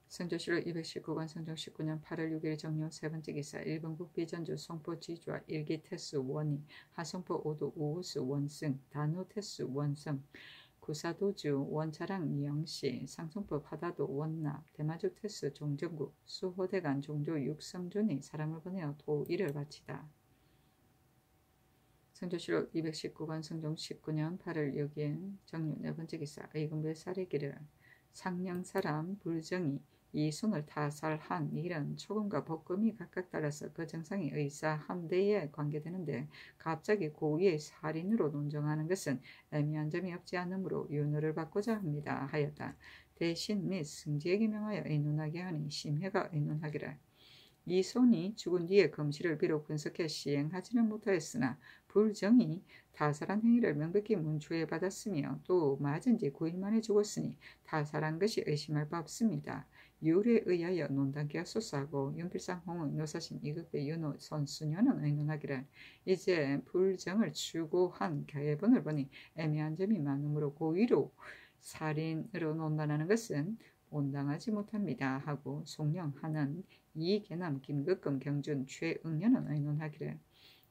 성조실록 219권 성종 19년 8월 6일 정료 세번째 기사 일본국 비전주 송포 지주와 일기 태수 원희 하송포 오도 우우수 원승 단우 태수 원성 구사도주 원차랑 영시 상송포 바다도 원납 대마주 태수 종정국 수호대간 종조 육성준이 사람을 보내어 도의를 바치다. 성조실록 219권 성종 19년 8월 6일 정료 네번째 기사 의금부의 사례기를 상령사람 불정이 이 손을 타살한 일은 초금과 복금이 각각 달라서 그 정상이 의사 함대에 관계되는데 갑자기 고위의 살인으로 논정하는 것은 애매한 점이 없지 않으므로 윤허를 받고자 합니다 하였다. 대신 및 승지에게 명하여 의논하게 하니 심해가 의논하기를 이 손이 죽은 뒤에 금시를 비록 분석해 시행하지는 못하였으나 불정이 타살한 행위를 명백히 문초해 받았으며 또 맞은 지 9일 만에 죽었으니 타살한 것이 의심할 바 없습니다. 율에 의하여 논단케 하소서하고 윤필상 홍은 노사신 이극배 윤호 선수녀는 의논하기를 이제 불정을 추구한 계분을 보니 애매한 점이 많으므로 고의로 살인으로 논단하는 것은 온당하지 못합니다 하고 송령하는 이계남 김극금 경준 최응년은 의논하기를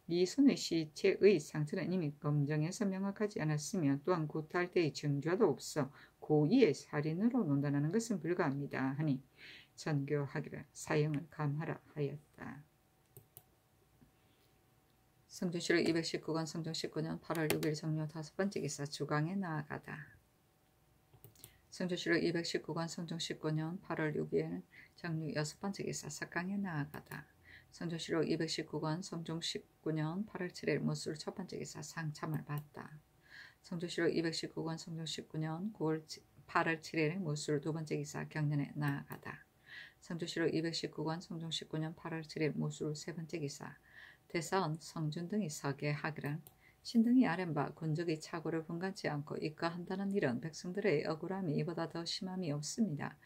이 손의 시체의 상태는 이미 검정해서 명확하지 않았으며 또한 구타할 때의 증거도 없어 고의의 살인으로 논단하는 것은 불가합니다 하니 전교하기를 사형을 감하라 하였다. 성조실록 219권 성종 19년 8월 6일 정료 5번째 기사 주강에 나아가다. 성조실록 219권 성종 19년 8월 6일 정류 6번째 기사 석강에 나아가다. 성조실록 219권 성종 19년 8월 7일 무술 첫번째 기사 상참을 받다. 성조실록 219권 성종 19년 8월 7일 무술 두번째 기사 경년에 나아가다. 성조실록 219권 성종 19년 8월 7일 무술 세번째 기사 대사원 성준 등이 서계하기를 신등이 아랜바 군적이 착오를 분간치 않고 입가한다는 일은 백성들의 억울함이 이보다 더 심함이 없습니다.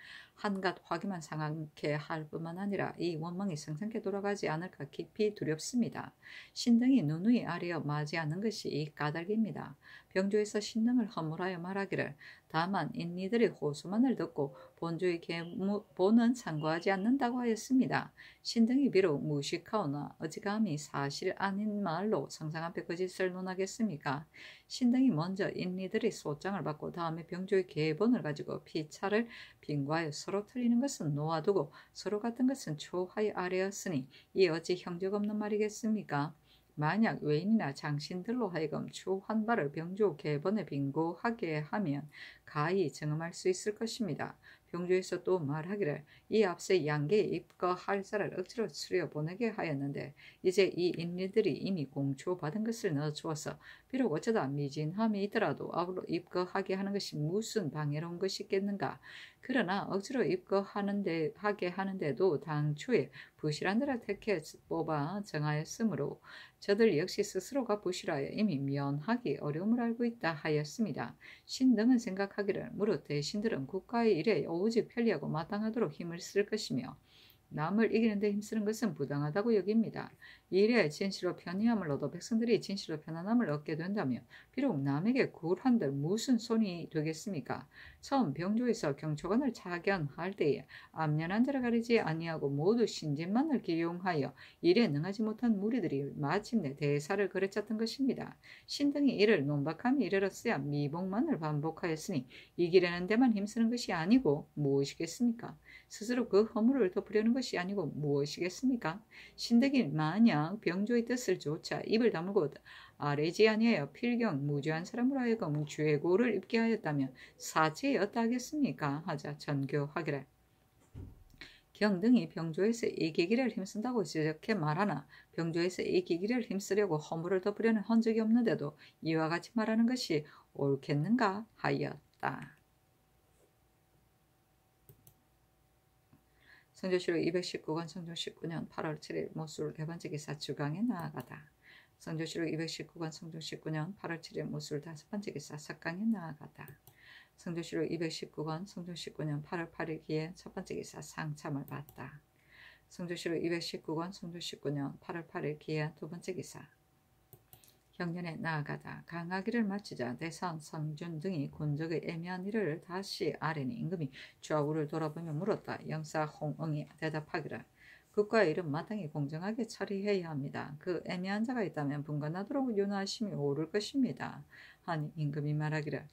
한갓 화기만 상하게 할 뿐만 아니라 이 원망이 생생케 돌아가지 않을까 깊이 두렵습니다. 신등이 누누이 아뢰어 맞이하는 것이 이 까닭입니다. 병조에서 신등을 허물하여 말하기를 다만 인니들의 호소만을 듣고 본조의 계보는 상고하지 않는다고 하였습니다. 신등이 비록 무식하오나 어지감히 사실 아닌 말로 성상 앞에 거짓을 논하겠습니까? 신등이 먼저 인니들의 소장을 받고 다음에 병조의 계본을 가지고 피차를 빙고하여 서로 틀리는 것은 놓아두고 서로 같은 것은 초하여 아뢰었으니 이 어찌 형적 없는 말이겠습니까? 만약 외인이나 장신들로 하여금 추한 바를 병조 계본에 빙고하게 하면 가히 증언할 수 있을 것입니다. 병조에서 또 말하기를 이 앞서 양계에 입거할 자를 억지로 추려 보내게 하였는데 이제 이 인리들이 이미 공초받은 것을 넣어주어서 비록 어쩌다 미진함이 있더라도 앞으로 입거하게 하는 것이 무슨 방해로운 것이겠는가. 그러나 억지로 입거하게 하는데도 당초에 부실한 데를 택해 뽑아 정하였으므로 저들 역시 스스로가 부실하여 이미 면하기 어려움을 알고 있다 하였습니다. 신등은 생각하기를 무릇 대신들은 국가의 일에 오직 편리하고 마땅하도록 힘을 쓸 것이며 남을 이기는 데 힘쓰는 것은 부당하다고 여깁니다. 이래 진실로 편리함을 얻어 백성들이 진실로 편안함을 얻게 된다면 비록 남에게 굴한들 무슨 손이 되겠습니까? 처음 병조에서 경초관을 차견할 때에 암연한 자를 가리지 아니하고 모두 신진만을 기용하여 일에 능하지 못한 무리들이 마침내 대사를 거래쳤던 것입니다. 신등이 이를 논박함에 이르렀어야 미복만을 반복하였으니 이기려는 데만 힘쓰는 것이 아니고 무엇이겠습니까? 스스로 그 허물을 덮으려는 것이 아니고 무엇이겠습니까? 신등이 만약 병조의 뜻을 조차 입을 다물고 아뢰지 아니하여 필경 무죄한 사람으로 하여금 죄고를 입게 하였다면 사죄에 어떠하겠습니까? 하자 전교하기를 경등이 병조에서 이기기를 힘쓴다고 지적해 말하나 병조에서 이기기를 힘쓰려고 허물을 덮으려는 흔적이 없는데도 이와 같이 말하는 것이 옳겠는가 하였다. 성조실록 219권 성종 19년 8월 7일 모술 개번째 기사 주강에 나아가다. 성조실록 219권 성종 19년 8월 7일 모술 다섯 번째 기사 석강에 나아가다. 성조실록 219권 성종 19년 8월 8일 기에 첫 번째 기사 상참을 받다. 성조실록 219권 성종 19년 8월 8일 기에 두 번째 기사 경련에 나아가다. 강하기를 마치자 대사원 성준 등이 군적의 애매한 일을 다시 아뢰니 임금이 좌우를 돌아보며 물었다. 영사 홍응이 대답하기를 국가의 일은 마땅히 공정하게 처리해야 합니다. 그 애매한 자가 있다면 분간하도록 윤하심이 옳을 것입니다. 하니 임금이 말하기를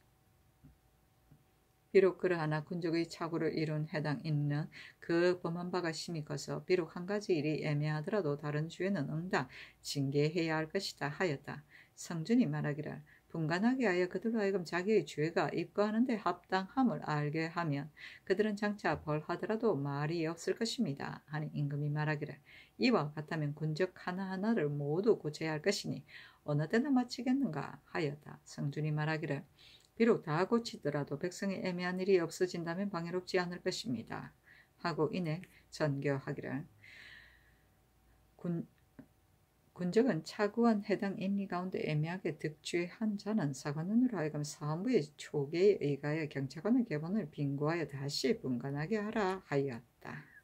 비록 그러하나 군적의 착오를 이룬 해당 인는 그 범한 바가 심히 커서 비록 한 가지 일이 애매하더라도 다른 주에는 응당 징계해야 할 것이다 하였다. 성준이 말하기를 분간하게 하여 그들로 하여금 자기의 죄가 입거하는 데 합당함을 알게 하면 그들은 장차 벌하더라도 말이 없을 것입니다. 하니 임금이 말하기를 이와 같다면 군적 하나하나를 모두 고쳐야 할 것이니 어느 때나 마치겠는가 하였다. 성준이 말하기를 비록 다 고치더라도 백성의 애매한 일이 없어진다면 방해롭지 않을 것입니다. 하고 이내 전교하기를 군적은 차구한 해당 인리 가운데 애매하게 득죄한 자는 사관원으로 하여금 사헌부의 초계에 의하여 경찰관의 계본을 빙고하여 다시 분간하게 하라 하였다.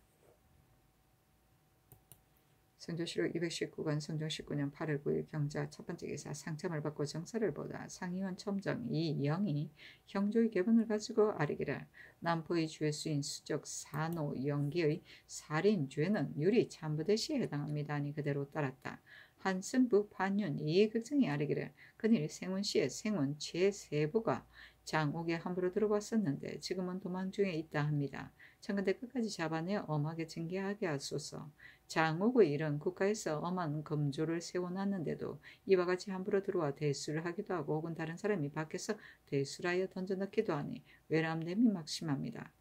성조실록 219권 성종 19년 8월 9일 경자 첫 번째 기사 상참을 받고 정사를 보다 상의원 첨정 이영이 형조의 계본을 가지고 아뢰기를 남포의 죄수인 수적 산호 영기의 살인죄는 유리 참부대시에 해당합니다. 하니 그대로 따랐다. 한승부 판윤 이극정이 아뢰기를 그늘 생운시의 생운 최세부가 장옥에 함부로 들어왔었는데 지금은 도망 중에 있다 합니다. 청근대 끝까지 잡아내어 엄하게 징계하게 하소서. 장옥의 일은 국가에서 엄한 검조를 세워놨는데도 이와 같이 함부로 들어와 대수를 하기도 하고 혹은 다른 사람이 밖에서 대수하여 던져넣기도 하니 외람됨이 막심합니다.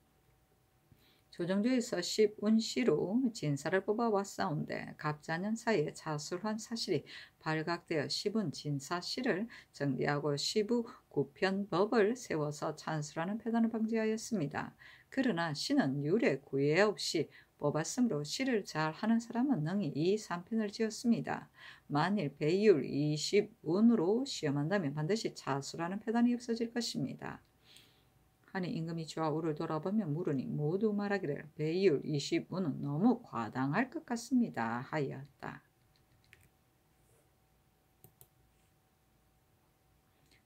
조정조에서 10운시로 진사를 뽑아왔사온데 갑자년 사이에 자술한 사실이 발각되어 10운 진사시를 정리하고 10우 구편법을 세워서 찬술하는 폐단을 방지하였습니다. 그러나 시는 율에 구애 없이 뽑았으므로 시를 잘 하는 사람은 능히 이 3편을 지었습니다. 만일 배율 20운으로 시험한다면 반드시 차수라는 패단이 없어질 것입니다. 하니 임금이 좌우를 돌아보며 물으니 모두 말하기를 배율 20운은 너무 과당할 것 같습니다 하였다.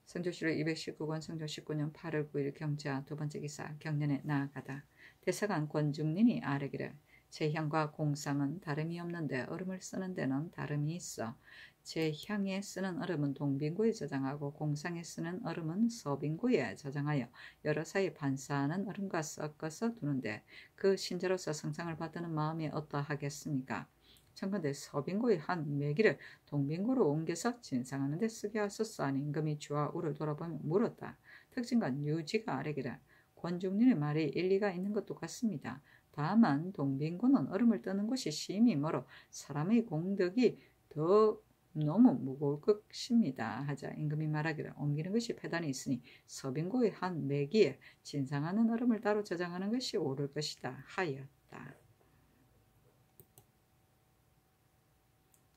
성조실록 219권 성조 19년 8월 9일 경자 두 번째 기사 경년에 나아가다. 대사관 권중린이 아뢰기를 제 향과 공상은 다름이 없는데 얼음을 쓰는 데는 다름이 있어. 제 향에 쓰는 얼음은 동빙구에 저장하고 공상에 쓰는 얼음은 서빙구에 저장하여 여러 사이 반사하는 얼음과 섞어서 두는데 그 신자로서 성상을 받드는 마음이 어떠하겠습니까? 청컨대 서빙구의 한 매기를 동빙구로 옮겨서 진상하는 데 쓰게 하소서 하니 임금이 좌우를 돌아보며 물었다. 특징관 유지가 아뢰기를 권중린의 말이 일리가 있는 것도 같습니다. 다만 동빙구는 얼음을 뜨는 곳이 심히 멀어 사람의 공덕이 더 너무 무거울 것입니다. 하자 임금이 말하기를 옮기는 것이 패단이 있으니 서빙구의 한 매기에 진상하는 얼음을 따로 저장하는 것이 옳을 것이다 하였다.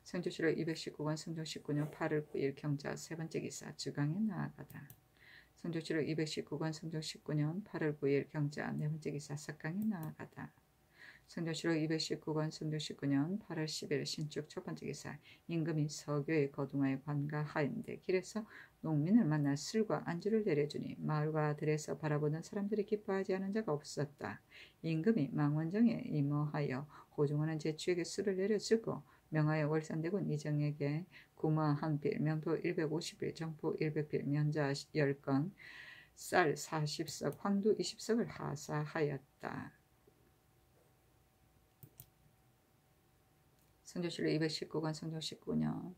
성조실록 219권 성조 19년 8월 9일 경자 세 번째 기사 주강에 나아가다. 성조실록 219권 성조 19년 8월 9일 경자 네 번째 기사 석강에 나아가다. 성조실록 219권 성조 19년 8월 10일 신축 첫 번째 기사 임금이 서교에 거둥하여 관가하였는데 길에서 농민을 만나 술과 안주를 내려주니 마을과 들에서 바라보는 사람들이 기뻐하지 않은 자가 없었다. 임금이 망원정에 임하여 호종하는 제추에게 술을 내려주고 명하여 월산대군 이정에게 구마 한 필, 명토 150필, 정포 100필, 면자 10건, 쌀 40석, 황두 20석을 하사하였다. 성조실록 219권 성조 19년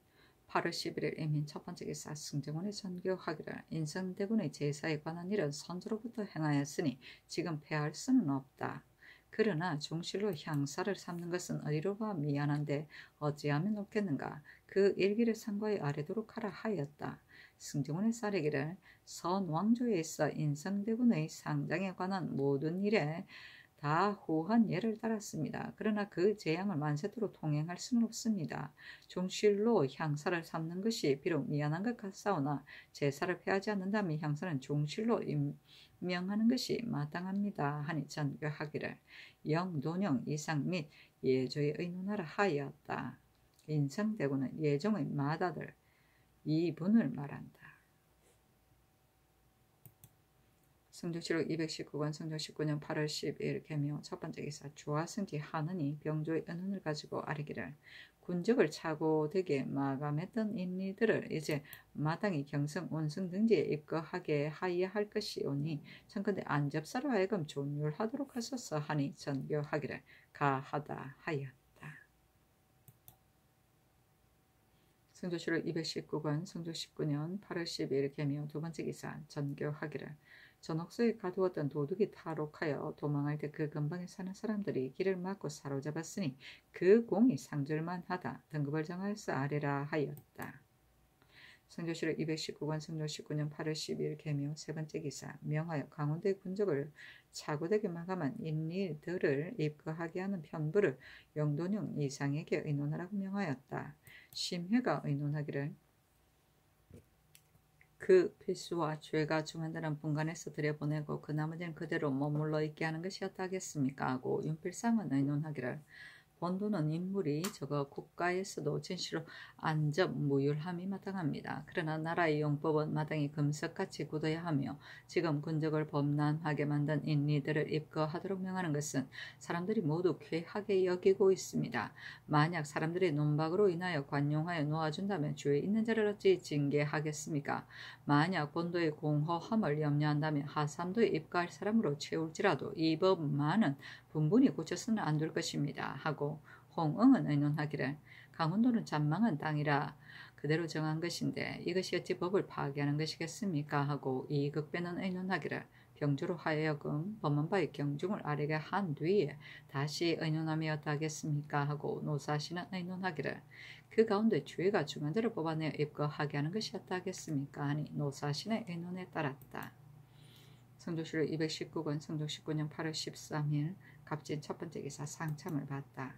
8월 11일 이민 첫 번째 기사 승정원에 전교하기를 인성대군의 제사에 관한 일은 선조로부터 행하였으니 지금 폐할 수는 없다. 그러나 종실로 향사를 삼는 것은 의로와 미안한데 어찌하면 높겠는가. 그 일기를 상고에 아뢰도록 하라 하였다. 승정원의 사례기를 선왕조에 있어 인성대군의 상장에 관한 모든 일에 다 후한 예를 따랐습니다. 그러나 그 재앙을 만세토록 통행할 수는 없습니다. 종실로 향사를 삼는 것이 비록 미안한 것 같사오나 제사를 폐하지 않는다면 향사는 종실로 임명하는 것이 마땅합니다. 하니 전교하기를 영돈영 이상 및 예조에 의논하라 하였다. 인성대군은 예종의 맏아들 이분을 말한다. 성조실록 219권 성조 19년 8월 10일 개묘 첫 번째 기사 주화승지 하느니 병조의 은훈을 가지고 아뢰기를 군적을 차고 되게 마감했던 인리들을 이제 마땅히 경성 온승 등지에 입거하게 하여야 할 것이오니 청컨대 안접사로 하여금 존율하도록 하소서 하니 전교하기를 가하다 하였다. 성조실록 219권 성조 19년 8월 12일 개묘 두 번째 기사 전교하기를 전옥소에 가두었던 도둑이 탈옥하여 도망할 때 그 근방에 사는 사람들이 길을 막고 사로잡았으니 그 공이 상줄만하다. 등급을 정하여서 아뢰라 하였다. 성조실록 219권 성조 19년 8월 12일 개묘 세 번째 기사 명하여 강원도의 군적을 차고되게 마감한 인리들을 입거하게 하는 편부를 영돈영 이상에게 의논하라고 명하였다. 심회가 의논하기를 그 필수와 죄가 중한다는 분간에서 들여보내고 그 나머지는 그대로 머물러 있게 하는 것이었다 하겠습니까? 하고 윤필상은 의논하기를 본도는 인물이 적어 국가에서도 진실로 안접무율함이 마땅합니다. 그러나 나라의 용법은 마땅히 금석같이 굳어야 하며 지금 군적을 범람하게 만든 인리들을 입거하도록 명하는 것은 사람들이 모두 괴하게 여기고 있습니다. 만약 사람들의 논박으로 인하여 관용하여 놓아준다면 죄 있는 자를 어찌 징계하겠습니까? 만약 본도의 공허함을 염려한다면 하삼도에 입거할 사람으로 채울지라도 이 법만은 분분히 고쳐서는 안 될 것입니다. 하고 홍응은 의논하기를 강원도는 잔망한 땅이라 그대로 정한 것인데 이것이 어찌 법을 파괴하는 것이겠습니까? 하고 이극배는 의논하기를 병조로 하여금 범한 바의 경중을 아뢰게 한 뒤에 다시 의논하며 어떠하겠습니까? 하고 노사시는 의논하기를 그 가운데 죄가 중한 자를 뽑아내어 입거하게 하는 것이 어떠하겠습니까? 하니 노사신의 의논에 따랐다. 성조실록 219권 성조 19년 8월 13일 갑진 첫 번째 기사 상참을 받다.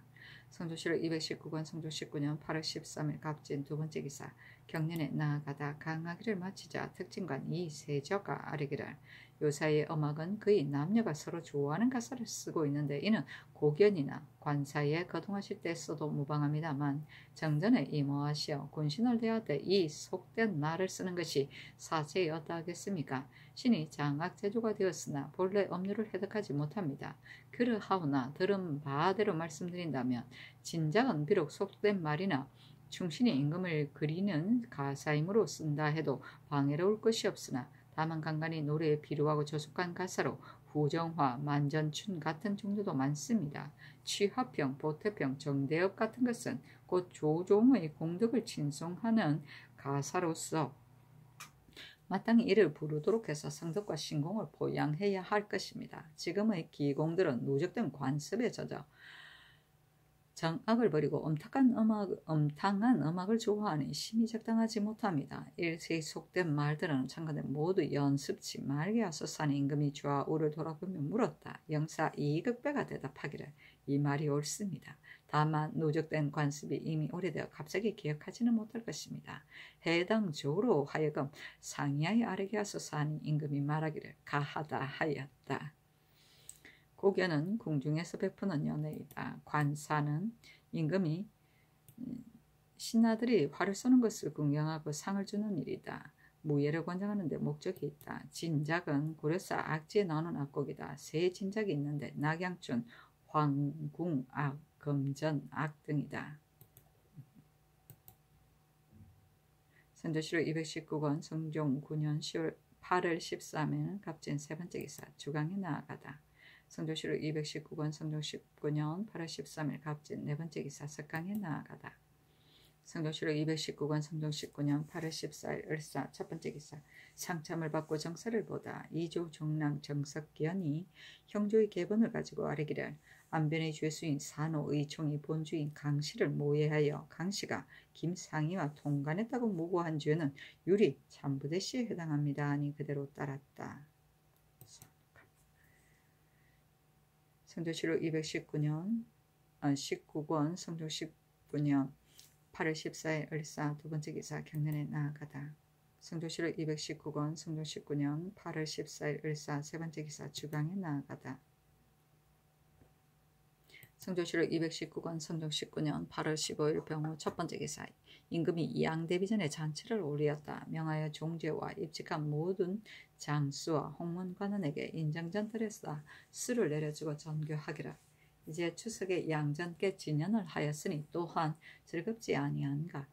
성조실록 219권 성조 19년 8월 13일 갑진 두 번째 기사 경년에 나아가다 강하기를 마치자 특징관 이 세저가 아뢰기를 요사이의 음악은 거의 남녀가 서로 좋아하는 가사를 쓰고 있는데 이는 고견이나 관사에 거동하실 때 써도 무방합니다만 정전에 임하시어 군신을 대하되 이 속된 말을 쓰는 것이 사세였다 하겠습니까? 신이 장악 제조가 되었으나 본래 업류를 획득하지 못합니다. 그러하오나 들은 바대로 말씀드린다면 진작은 비록 속된 말이나 충신이 임금을 그리는 가사임으로 쓴다 해도 방해로울 것이 없으나 다만 간간히 노래에 비루하고 저속한 가사로 후정화, 만전춘 같은 종류도 많습니다. 취화평, 보태평, 정대업 같은 것은 곧 조종의 공덕을 칭송하는 가사로서 마땅히 이를 부르도록 해서 성덕과 신공을 보양해야 할 것입니다. 지금의 기공들은 누적된 관습에 젖어 정악을 버리고 음탕한 음악을 좋아하니 심히 적당하지 못합니다. 일세에 속된 말들은 참가대 모두 연습치 말게 하소서 임금이 좌우를 돌아보며 물었다. 영사 이극배가 대답하기를 이 말이 옳습니다. 다만 누적된 관습이 이미 오래되어 갑자기 기억하지는 못할 것입니다. 해당 조로 하여금 상이하여 아뢰게 하소서 하니 임금이 말하기를 가하다 하였다. 고견은 궁중에서 베푸는 연회이다. 관사는 임금이 신하들이 활을 쏘는 것을 구경하고 상을 주는 일이다. 무예를 권장하는 데 목적이 있다. 진작은 고려사 악지에 나오는 악곡이다. 세 진작이 있는데 낙양춘, 황궁악, 금전악 등이다. 성조실록 219권 성종 9년 8월 13일 갑진 세 번째 기사 주강에 나아가다. 성조실록 219권 성종 19년 8월 13일 갑진 네 번째 기사 석강에 나아가다. 성조실록 219권 성종 19년 8월 14일 을사 첫 번째 기사 상참을 받고 정사를 보다. 이조 종랑 정석견이 형조의 계본을 가지고 아뢰기를 안변의 죄수인 산호의 총이 본주인 강씨를 모해하여 강씨가 김상희와 통간했다고 무고한 죄는 유리 참부대씨에 해당합니다 하니 그대로 따랐다. 성조실록 219년 19권 성종 19년 8월 14일 을사 두 번째 기사 경년에 나아가다. 성조실록 219권 성종 19년 8월 14일 을사 세 번째 기사 주강에 나아가다. 성조실록 219권 성종 19년 8월 15일 병호 첫 번째 기사 임금이 양대비 전에 잔치를 올리었다. 명하여 종제와 입직한 모든 장수와 홍문관원에게 인정전들에서 술을 내려주고 전교하기라. 이제 추석에 양전께 진연을 하였으니 또한 즐겁지 아니한가.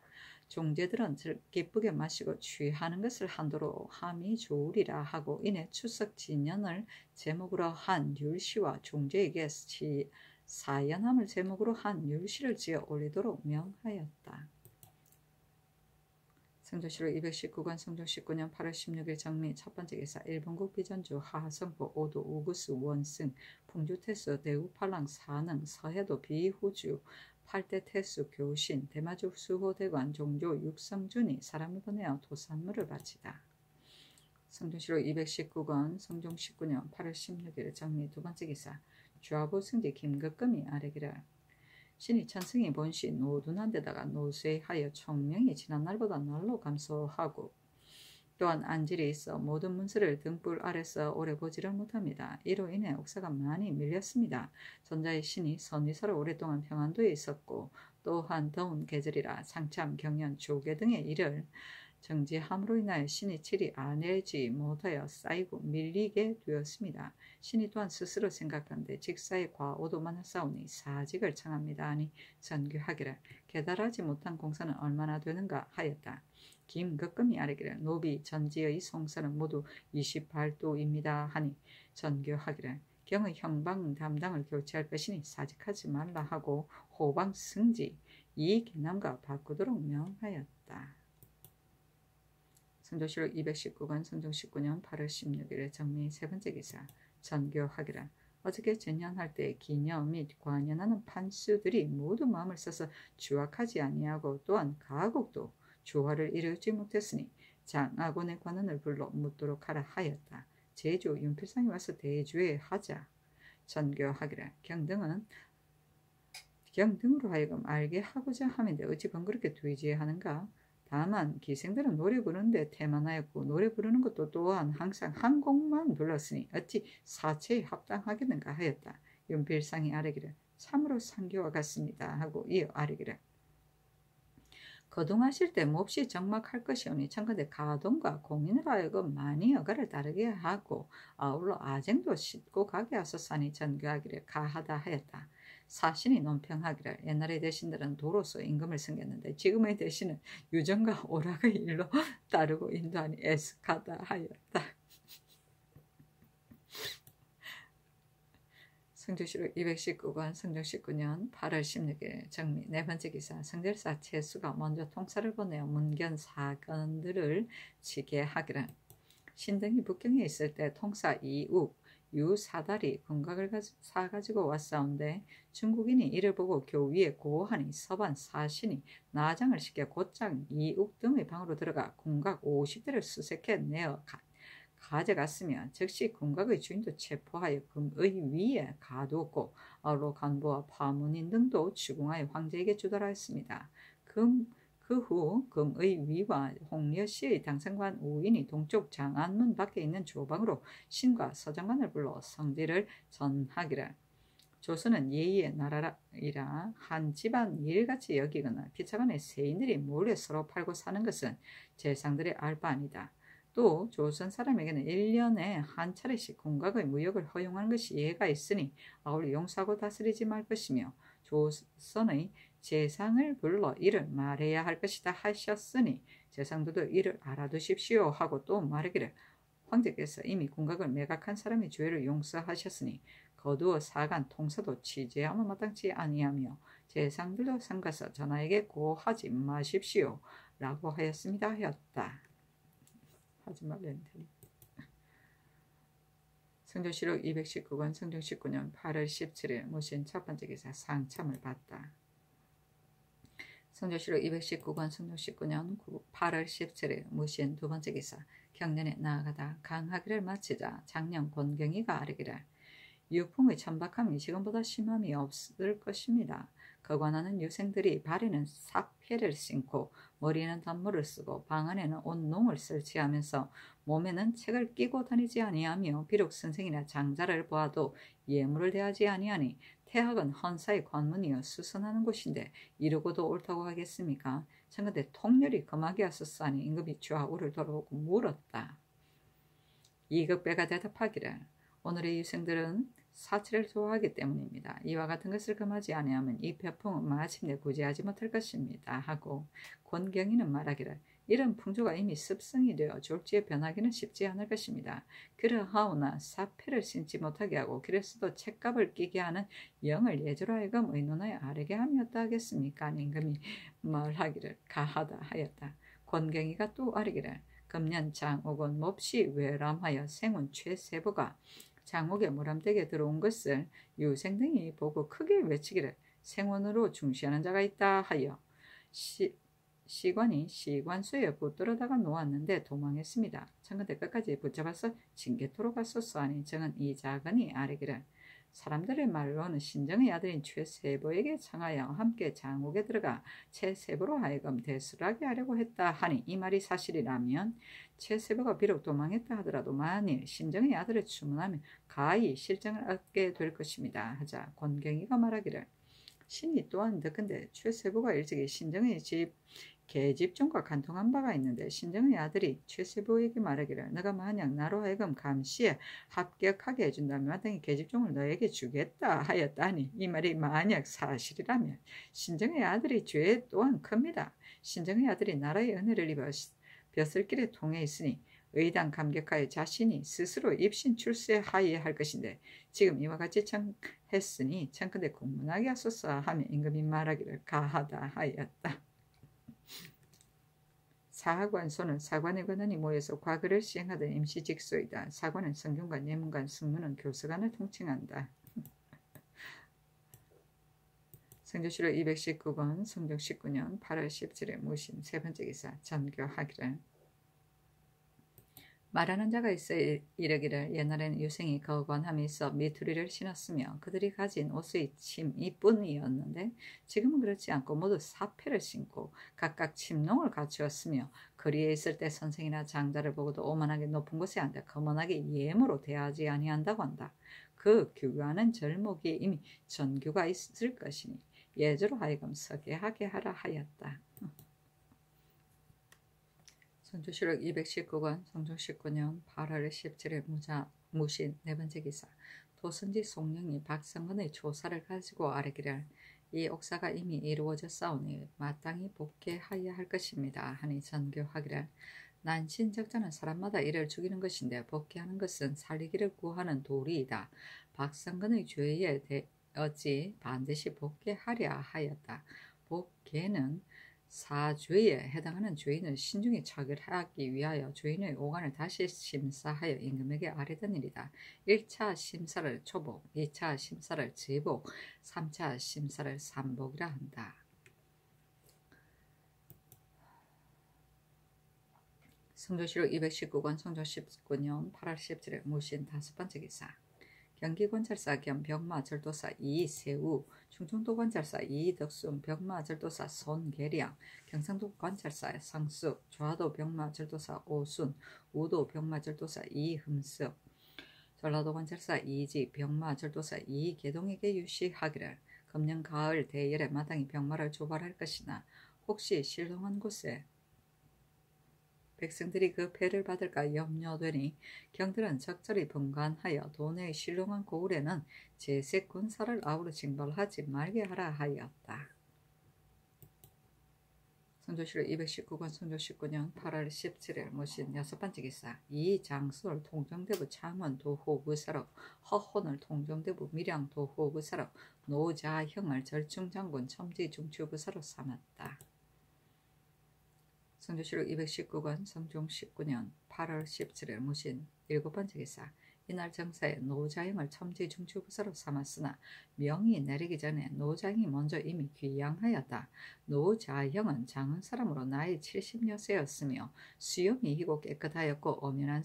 종제들은 기쁘게 마시고 취하는 것을 한도로 함이 좋으리라 하고 이내 추석 진연을 제목으로 한 율시와 종제에게 사연함을 제목으로 한 율시를 지어 올리도록 명하였다. 성조실록 219권 성종 19년 8월 16일 정미 첫 번째 기사 일본국 비전주 하하성포 오도 우구수 원승 풍주태수 대우팔랑 사능 서해도 비후주 팔대태수 교신 대마주 수호대관 종조 육성준이 사람을 보내어 도산물을 바치다. 성조실록 219권 성종 19년 8월 16일 정미 두 번째 기사 주하보 승지 김극금이 아뢰기를 신이 천승이 본시 노둔한 데다가 노쇠하여 총명이 지난 날보다 날로 감소하고 또한 안질이 있어 모든 문서를 등불 아래서 오래 보지를 못합니다. 이로 인해 옥사가 많이 밀렸습니다. 전자의 신이 선위사로 오랫동안 평안도에 있었고 또한 더운 계절이라 상참, 경연, 조개 등의 일을 정지함으로 인하여 신이 칠이 아내지 못하여 쌓이고 밀리게 되었습니다. 신이 또한 스스로 생각한데 직사의 과오도 많았사오니 사직을 청합니다 하니 전교하기를 깨달하지 못한 공사는 얼마나 되는가 하였다. 김극금이 아뢰기를 노비 전지의 송사는 모두 28도입니다 하니 전교하기를 경의 형방 담당을 교체할 것이니 사직하지 말라 하고 호방 승지 이계남과 바꾸도록 명하였다. 성조실록 219권 성종 19년 8월 16일 정미 세 번째 기사 전교하기를 어저께 전년할 때 기녀 및 관연하는 판수들이 모두 마음을 써서 주악하지 아니하고 또한 가곡도 조화를 이루지 못했으니 장악원의 관원을 불러 묻도록 하라 하였다. 제주 윤필상이 와서 대주에 하자. 전교하기를. 경등으로 하여금 알게 하고자 함인데 어찌 번그렇게 되지하는가. 다만 기생들은 노래 부르는데 태만하였고 노래 부르는 것도 또한 항상 한 곡만 불렀으니 어찌 사체에 합당하겠는가 하였다. 윤필상이 아뢰기를 참으로 상교와 같습니다 하고 이어 아뢰기를 거동하실 때 몹시 적막할 것이오니 청컨대 가동과 공인으로 하여금 많이 여가를 따르게 하고 아울러 아쟁도 싣고 가게 하소사니 전교하기를 가하다 하였다. 사신이 논평하기를 옛날의 대신들은 도로서 임금을 섬겼는데 지금의 대신은 유정과 오락의 일로 따르고 인도하니 애석하다 하였다. 성조실록 219권 성종 19년 8월 16일 정리 네 번째 기사. 성절사 채수가 먼저 통사를 보내어 문견 사건들을 지게 하기를. 신등이 북경에 있을 때 통사 이욱 유사달이 군각을 사가지고 왔사온데 중국인이 이를 보고 교위에 고하니 서반 사신이 나장을 시켜 곧장 이욱 등의 방으로 들어가 군각 50대를 수색해 내어 가져갔으며 즉시 군각의 주인도 체포하여 금의 위에 가두었고 아울러 간부와 파문인 등도 추궁하여 황제에게 주달하였습니다. 그 후 금의 위와 홍려시의 당상관 우인이 동쪽 장안문 밖에 있는 조방으로 신과 서장관을 불러 성지를 전하기를. 조선은 예의의 나라이라 한 집안 일같이 여기거나 피차간의 세인들이 몰래 서로 팔고 사는 것은 재상들의 알 바 아니다. 또 조선 사람에게는 1년에 한 차례씩 공각의 무역을 허용하는 것이 예가 있으니 아울러 용서하고 다스리지 말 것이며 조선의 재상을 불러 이를 말해야 할 것이다 하셨으니 재상들도 이를 알아두십시오 하고 또 말하기를 황제께서 이미 공각을 매각한 사람의 죄를 용서하셨으니 거두어 사간 통사도 취재하면 마땅치 아니하며 재상들도 삼가서 전하에게 고하지 마십시오 라고 하였습니다 하였다. 하지 말라는 테니. 성조실록 219권 성종 19년 8월 17일 무신 첫 번째 기사 상참을 받다. 성조실록 219권 성종 19년 8월 17일 무신 두 번째 기사 경년에 나아가다 강하기를 마치자 작년 권경이가 아뢰기를 유풍의 천박함이 지금보다 심함이 없을 것입니다. 거관하는 유생들이 발에는 삭패를 신고 머리에는 단모를 쓰고 방 안에는 온농을 설치하면서 몸에는 책을 끼고 다니지 아니하며 비록 선생이나 장자를 보아도 예물을 대하지 아니하니 태학은 헌사의 관문이여 수선하는 곳인데 이러고도 옳다고 하겠습니까? 청컨대 통렬히 금하게 하소서하니 임금이 좌우를 돌아보고 물었다. 이극배가 대답하기를 오늘의 유생들은 사치를 좋아하기 때문입니다. 이와 같은 것을 금하지 아니하면 이 벼풍은 마침내 구제하지 못할 것입니다. 하고 권경이는 말하기를 이런 풍조가 이미 습성이 되어 졸지에 변하기는 쉽지 않을 것입니다. 그러하오나 사패를 신지 못하게 하고 그래서도 책값을 끼게 하는 영을 예조로 하여금 의논하여 아뢰게 함이었다 하겠습니까? 임금이 말하기를 가하다 하였다. 권경이가 또 아뢰기를 금년 장옥은 몹시 외람하여 생운 최세보가 장옥에 모람되게 들어온 것을 유생 등이 보고 크게 외치기를 생원으로 중시하는 자가 있다 하여 시관이 시관수에 붙들어다가 놓았는데 도망했습니다. 청컨대 끝까지 붙잡아서 징계토록 하소서 하니 정은 이 작은이 아뢰기를 사람들의 말로는 신정의 아들인 최세보에게 청하여 함께 장옥에 들어가 최세보로 하여금 대수하게 하려고 했다 하니 이 말이 사실이라면 최세보가 비록 도망했다 하더라도 만일 신정의 아들을 추문하면 가히 실정을 얻게 될 것입니다. 하자 권경이가 말하기를 신이 또한 듣건대 최세보가 일찍이 신정의 집 계집종과 간통한 바가 있는데 신정의 아들이 최세보에게 말하기를 너가 만약 나로 하여금 감시에 합격하게 해준다면 마땅히 계집종을 너에게 주겠다 하였다니 이 말이 만약 사실이라면 신정의 아들이 죄 또한 큽니다. 신정의 아들이 나라의 은혜를 입어 벼슬길에 통해 있으니 의당 감격하여 자신이 스스로 입신 출세하여야 할 것인데 지금 이와 같이 청했으니 청컨대 공문하게 하소서 하며 임금이 말하기를 가하다 하였다. 사학관소는 사관의 권한이 모여서 과거를 시행하던 임시직소이다. 사관은 성균관, 예문관, 승무는 교수관을 통칭한다. 성조실록 219권 성종 19년 8월 17일 무신 세 번째 기사 전교하기를 말하는 자가 있어 이르기를 옛날에는 유생이 거관함이 있어 미투리를 신었으며 그들이 가진 옷의 침이 뿐이었는데 지금은 그렇지 않고 모두 사패를 신고 각각 침농을 갖추었으며 거리에 있을 때 선생이나 장자를 보고도 오만하게 높은 곳에 앉아 거만하게 예물로 대하지 아니한다고 한다. 그 규가는 절목이 이미 전규가 있을 것이니 예조로 하여금 서게 하게 하라 하였다. 성조실록 219권 성종 19년 8월 17일 무신 네 번째 기사. 도선지 송령이 박성근의 조사를 가지고 아뢰기를 이 옥사가 이미 이루어졌사오니 마땅히 복귀하여야 할 것입니다 하니 전교하기를 난신적자는 사람마다 이를 죽이는 것인데 복귀하는 것은 살리기를 구하는 도리이다. 박성근의 죄에 어찌 반드시 복귀하려 하였다. 복귀는 사죄에 해당하는 죄인을 신중히 처결하기 위하여 죄인의 오간을 다시 심사하여 임금에게 아뢰던 일이다. 1차 심사를 초복, 2차 심사를 제복, 3차 심사를 삼복이라 한다. 성조실록 219권 성조 19년 8월 17일 무신 다섯 번째 기사. 경기관찰사 겸 병마절도사 이세우, 충청도관찰사 이덕순, 병마절도사 손계량, 경상도관찰사 성수, 좌도 병마절도사 오순, 우도 병마절도사 이흠석, 전라도관찰사 이지, 병마절도사 이계동에게 유시하기를 금년 가을 대열에 마땅히 병마를 조발할 것이나 혹시 실롱한 곳에 백성들이 그 패를 받을까 염려되니 경들은 적절히 분간하여 도내의 신롱한 고을에는 제색 군사를 아우러 징벌하지 말게 하라 하였다. 성조실록 219권 성조 19년 8월 17일 모신 여섯 번째 기사. 이장수를 통정대부 창원 도호부사로, 허혼을 통정대부 밀양 도호부사로, 노자형을 절충장군 첨지중추부사로 삼았다. 성조실록 219권 성종 19년 8월 17일 무신 일곱 번째 기사. 이날 정사에 노자형을 첨지중추부사로 삼았으나 명이 내리기 전에 노자형이 먼저 이미 귀양하였다. 노자형은 장은 사람으로 나이 70여 세였으며 수염이 희고 깨끗하였고 엄연한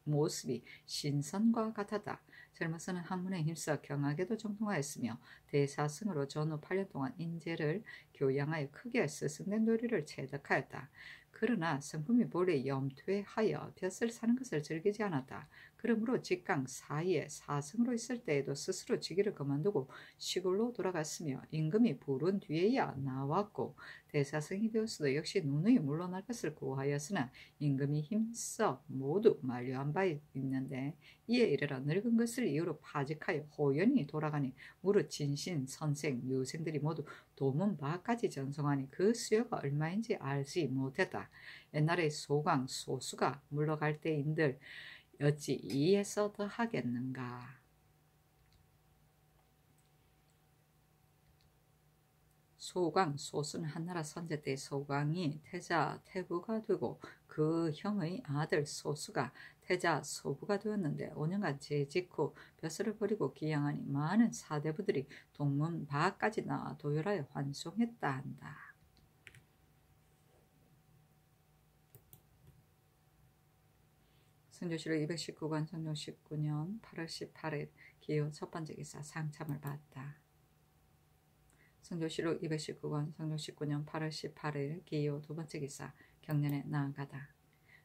모습이 신선과 같았다. 젊어서는 학문에 힘써 경학에도 정통하였으며 대사승으로 전후 8년 동안 인재를 교양하여 크게 스승된 도리를 체득하였다. 그러나 성품이 본래 염퇴하여 벼슬 사는 것을 즐기지 않았다. 그러므로 직강 사이에 사승으로 있을 때에도 스스로 직위를 그만두고 시골로 돌아갔으며 임금이 부른 뒤에야 나왔고 대사승이 되었어도 역시 누누이 물러날 것을 구하였으나 임금이 힘써 모두 만류한 바 있는데 이에 이르러 늙은 것을 이유로 파직하여 호연히 돌아가니 무릇 진신, 선생, 유생들이 모두 도문 바까지 전송하니 그 수요가 얼마인지 알지 못했다. 옛날에 소강, 소수가 물러갈 때인들 어찌 이에서 더 하겠는가. 소강, 소수는 한나라 선제 때 소강이 태자, 태부가 되고 그 형의 아들 소수가 태자, 소부가 되었는데 5년간 재직 후 벼슬을 버리고 귀양하니 많은 사대부들이 동문 바까지 나와 도열하여 환송했다 한다. 성조실록 219권 성종 19년 8월 18일 기호 첫 번째 기사. 상참을 받다. 성조실록 219권 성종 19년 8월 18일 기호 두 번째 기사. 경련에 나아가다.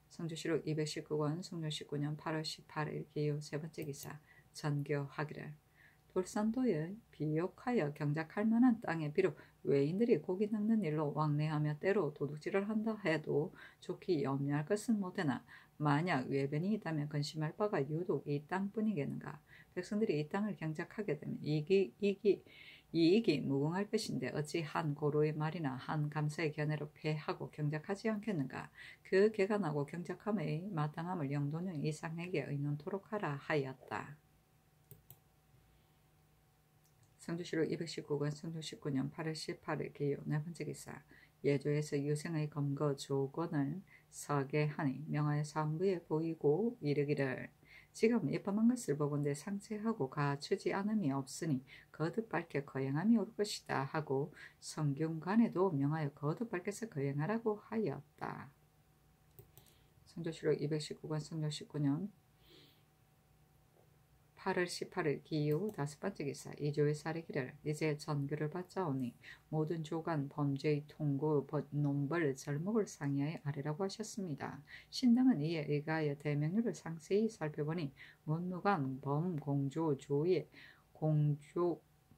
성조실록 219권 성종 19년 8월 18일 기호 세 번째 기사. 전교하기를 돌산도에 비옥하여 경작할 만한 땅에 비록 외인들이 고기 낚는 일로 왕래하며 때로 도둑질을 한다 해도 좋게 염려할 것은 못하나 만약 외변이 있다면 근심할 바가 유독 이 땅뿐이겠는가. 백성들이 이 땅을 경작하게 되면 이익이 무궁할 것인데 어찌 한 고로의 말이나 한 감사의 견해로 패하고 경작하지 않겠는가. 그 개간하고 경작함의 마땅함을 영도는 이상에게 의논토록 하라 하였다. 성조실록 219권 성종 19년 8월 18일 기호 네 번째 기사. 예조에서 유생의 검거 조건을 서게하니 명하여 상부에 보이고 이르기를 지금 입범한 것을 보건대 상체하고 갖추지 않음이 없으니 거듭 밝게 거행함이 올 것이다 하고 성균관에도 명하여 거듭 밝게서 거행하라고 하였다. 성조실록 219권 성조 19년 8월 18일 기후 5번째 기사 이조의 사례기를 이제 전교를 받자오니 모든 조간 범죄의 통고 논벌 절목을 상의하여 아래라고 하셨습니다. 신당은 이에 의가하여 대명률을 상세히 살펴보니 문무관 범공조조의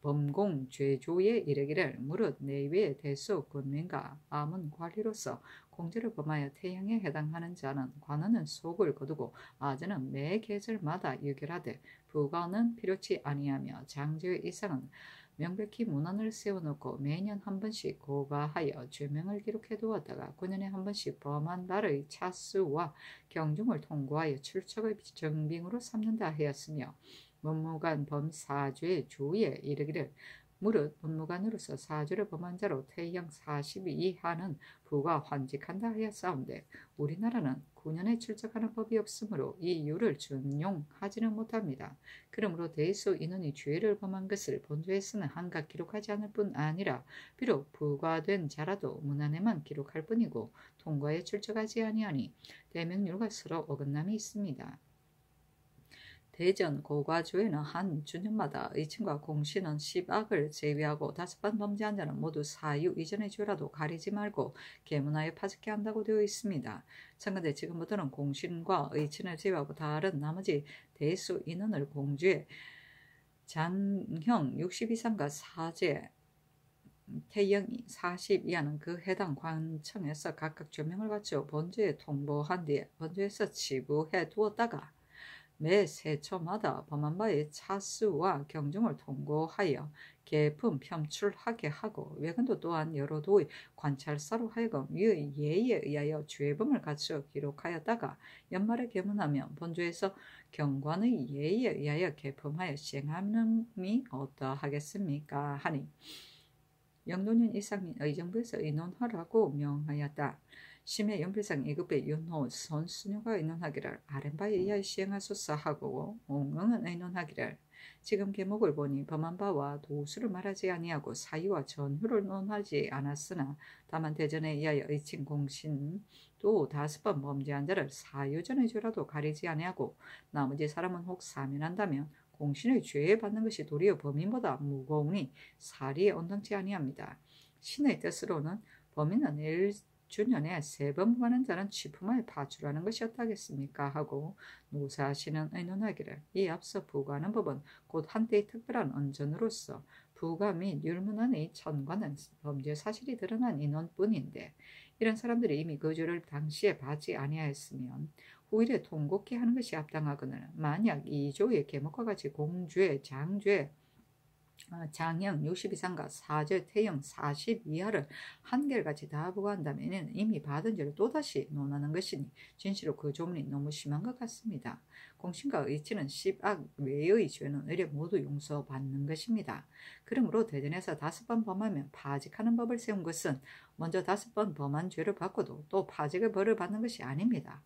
범공죄조에 이르기를 무릇 내외의 대수 군민과 아문 관리로서 공죄를 범하여 태형에 해당하는 자는 관원은 속을 거두고 아전은 매 계절마다 유결하되 부관은 필요치 아니하며 장제의 이상은 명백히 문안을 세워놓고 매년 한 번씩 고가하여 죄명을 기록해 두었다가 9년에 한 번씩 범한 날의 차수와 경중을 통고하여 출석의 정빙으로 삼는다 하였으며 문무관 범사죄 조에 이르기를 무릇 문무관으로서 사죄를 범한 자로 태형 40이 이하는 부가 환직한다 하였사온데 우리나라는 9년에 출석하는 법이 없으므로 이 율을 준용하지는 못합니다. 그러므로 대수 인원이 죄를 범한 것을 본조에서는 한각 기록하지 않을 뿐 아니라 비록 부과된 자라도 문안에만 기록할 뿐이고 통과에 출석하지 아니하니 대명률과 서로 어긋남이 있습니다. 대전 고과조에는 한 주년마다 의친과 공신은 10악을 제외하고 5번 범죄한 자는 모두 사유 이전의 죄라도 가리지 말고 계문하여 파직케 한다고 되어 있습니다. 참건대 지금부터는 공신과 의친을 제외하고 다른 나머지 대수 인원을 공주에 장형 60 이상과 사제 태형 40 이하는 그 해당 관청에서 각각 죄명을 갖추어 본주에 통보한 뒤에 본주에서 치부해 두었다가 매 세초마다 범한 바의 차수와 경중을 통고하여 계품 편출하게 하고 외근도 또한 여러 도의 관찰사로 하여금 위의 예에 의하여 죄범을 갖추어 기록하였다가 연말에 계문하면 본조에서 경관의 예에 의하여 계품하여 시행함이 어떠하겠습니까 하니 영노년 이상인 의정부에서 의논하라고 명하였다. 심해 연필상 2급의 윤호 선수녀가 의논하기를 아랫바에 의하여 시행하소서 하고 옹응은 의논하기를 지금 계목을 보니 범한 바와 도수를 말하지 아니하고 사유와 전후를 논하지 않았으나 다만 대전에 의하여 의친 공신 또 5번 범죄한 자를 사유전의 죄라도 가리지 아니하고 나머지 사람은 혹 사면한다면 공신의 죄에 받는 것이 도리어 범인보다 무거우니 사리에 온당치 아니합니다. 신의 뜻으로는 범인은 1주년에 3번 범하는 자는 취품하여 파출하는 것이었다겠습니까 하고 노사시는 의논하기를 이 앞서 부과하는 법은 곧 한때의 특별한 언전으로서 부가 및 율문안의 천과는 범죄 사실이 드러난 인원뿐인데 이런 사람들이 이미 그 죄를 당시에 받지 아니하였으면 후일에 통곡케 하는 것이 합당하거늘 만약 2조의 계목과 같이 공죄, 장죄, 장형 60 이상과 사죄, 태형 40 이하를 한결같이 다 부과한다면 이미 받은 죄를 또다시 논하는 것이니 진실로 그 조문이 너무 심한 것 같습니다. 공신과 의치는 10악 외의 죄는 의례 모두 용서받는 것입니다. 그러므로 대전에서 5번 범하면 파직하는 법을 세운 것은 먼저 5번 범한 죄를 받고도 또 파직의 벌을 받는 것이 아닙니다.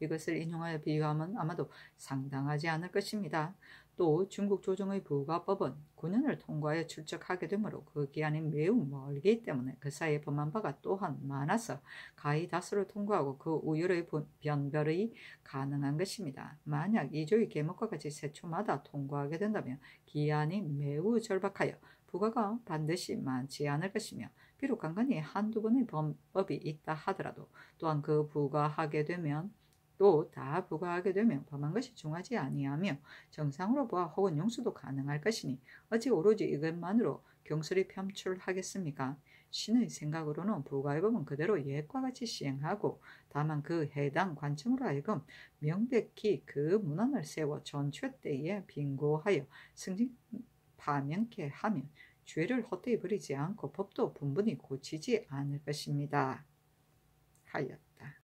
이것을 인용하여 비유하면 아마도 상당하지 않을 것입니다. 또 중국 조정의 부과법은 9년을 통과하여 출적하게 되므로 그 기한이 매우 멀기 때문에 그 사이에 범한 바가 또한 많아서 가히 다수를 통과하고 그 우열의 변별이 가능한 것입니다. 만약 2조의 계목과 같이 세초마다 통과하게 된다면 기한이 매우 절박하여 부과가 반드시 많지 않을 것이며 비록 간간히 한두 번의 범법이 있다 하더라도 또한 그 부과하게 되면 또 다 부과하게 되면 범한 것이 중하지 아니하며 정상으로 보아 혹은 용서도 가능할 것이니 어찌 오로지 이것만으로 경솔히 편출하겠습니까? 신의 생각으로는 부과의 법은 그대로 옛과 같이 시행하고 다만 그 해당 관청으로 하여금 명백히 그 문안을 세워 전체 때에 빙고하여 승진 파면케 하면 죄를 헛되이 버리지 않고 법도 분분히 고치지 않을 것입니다. 하였다.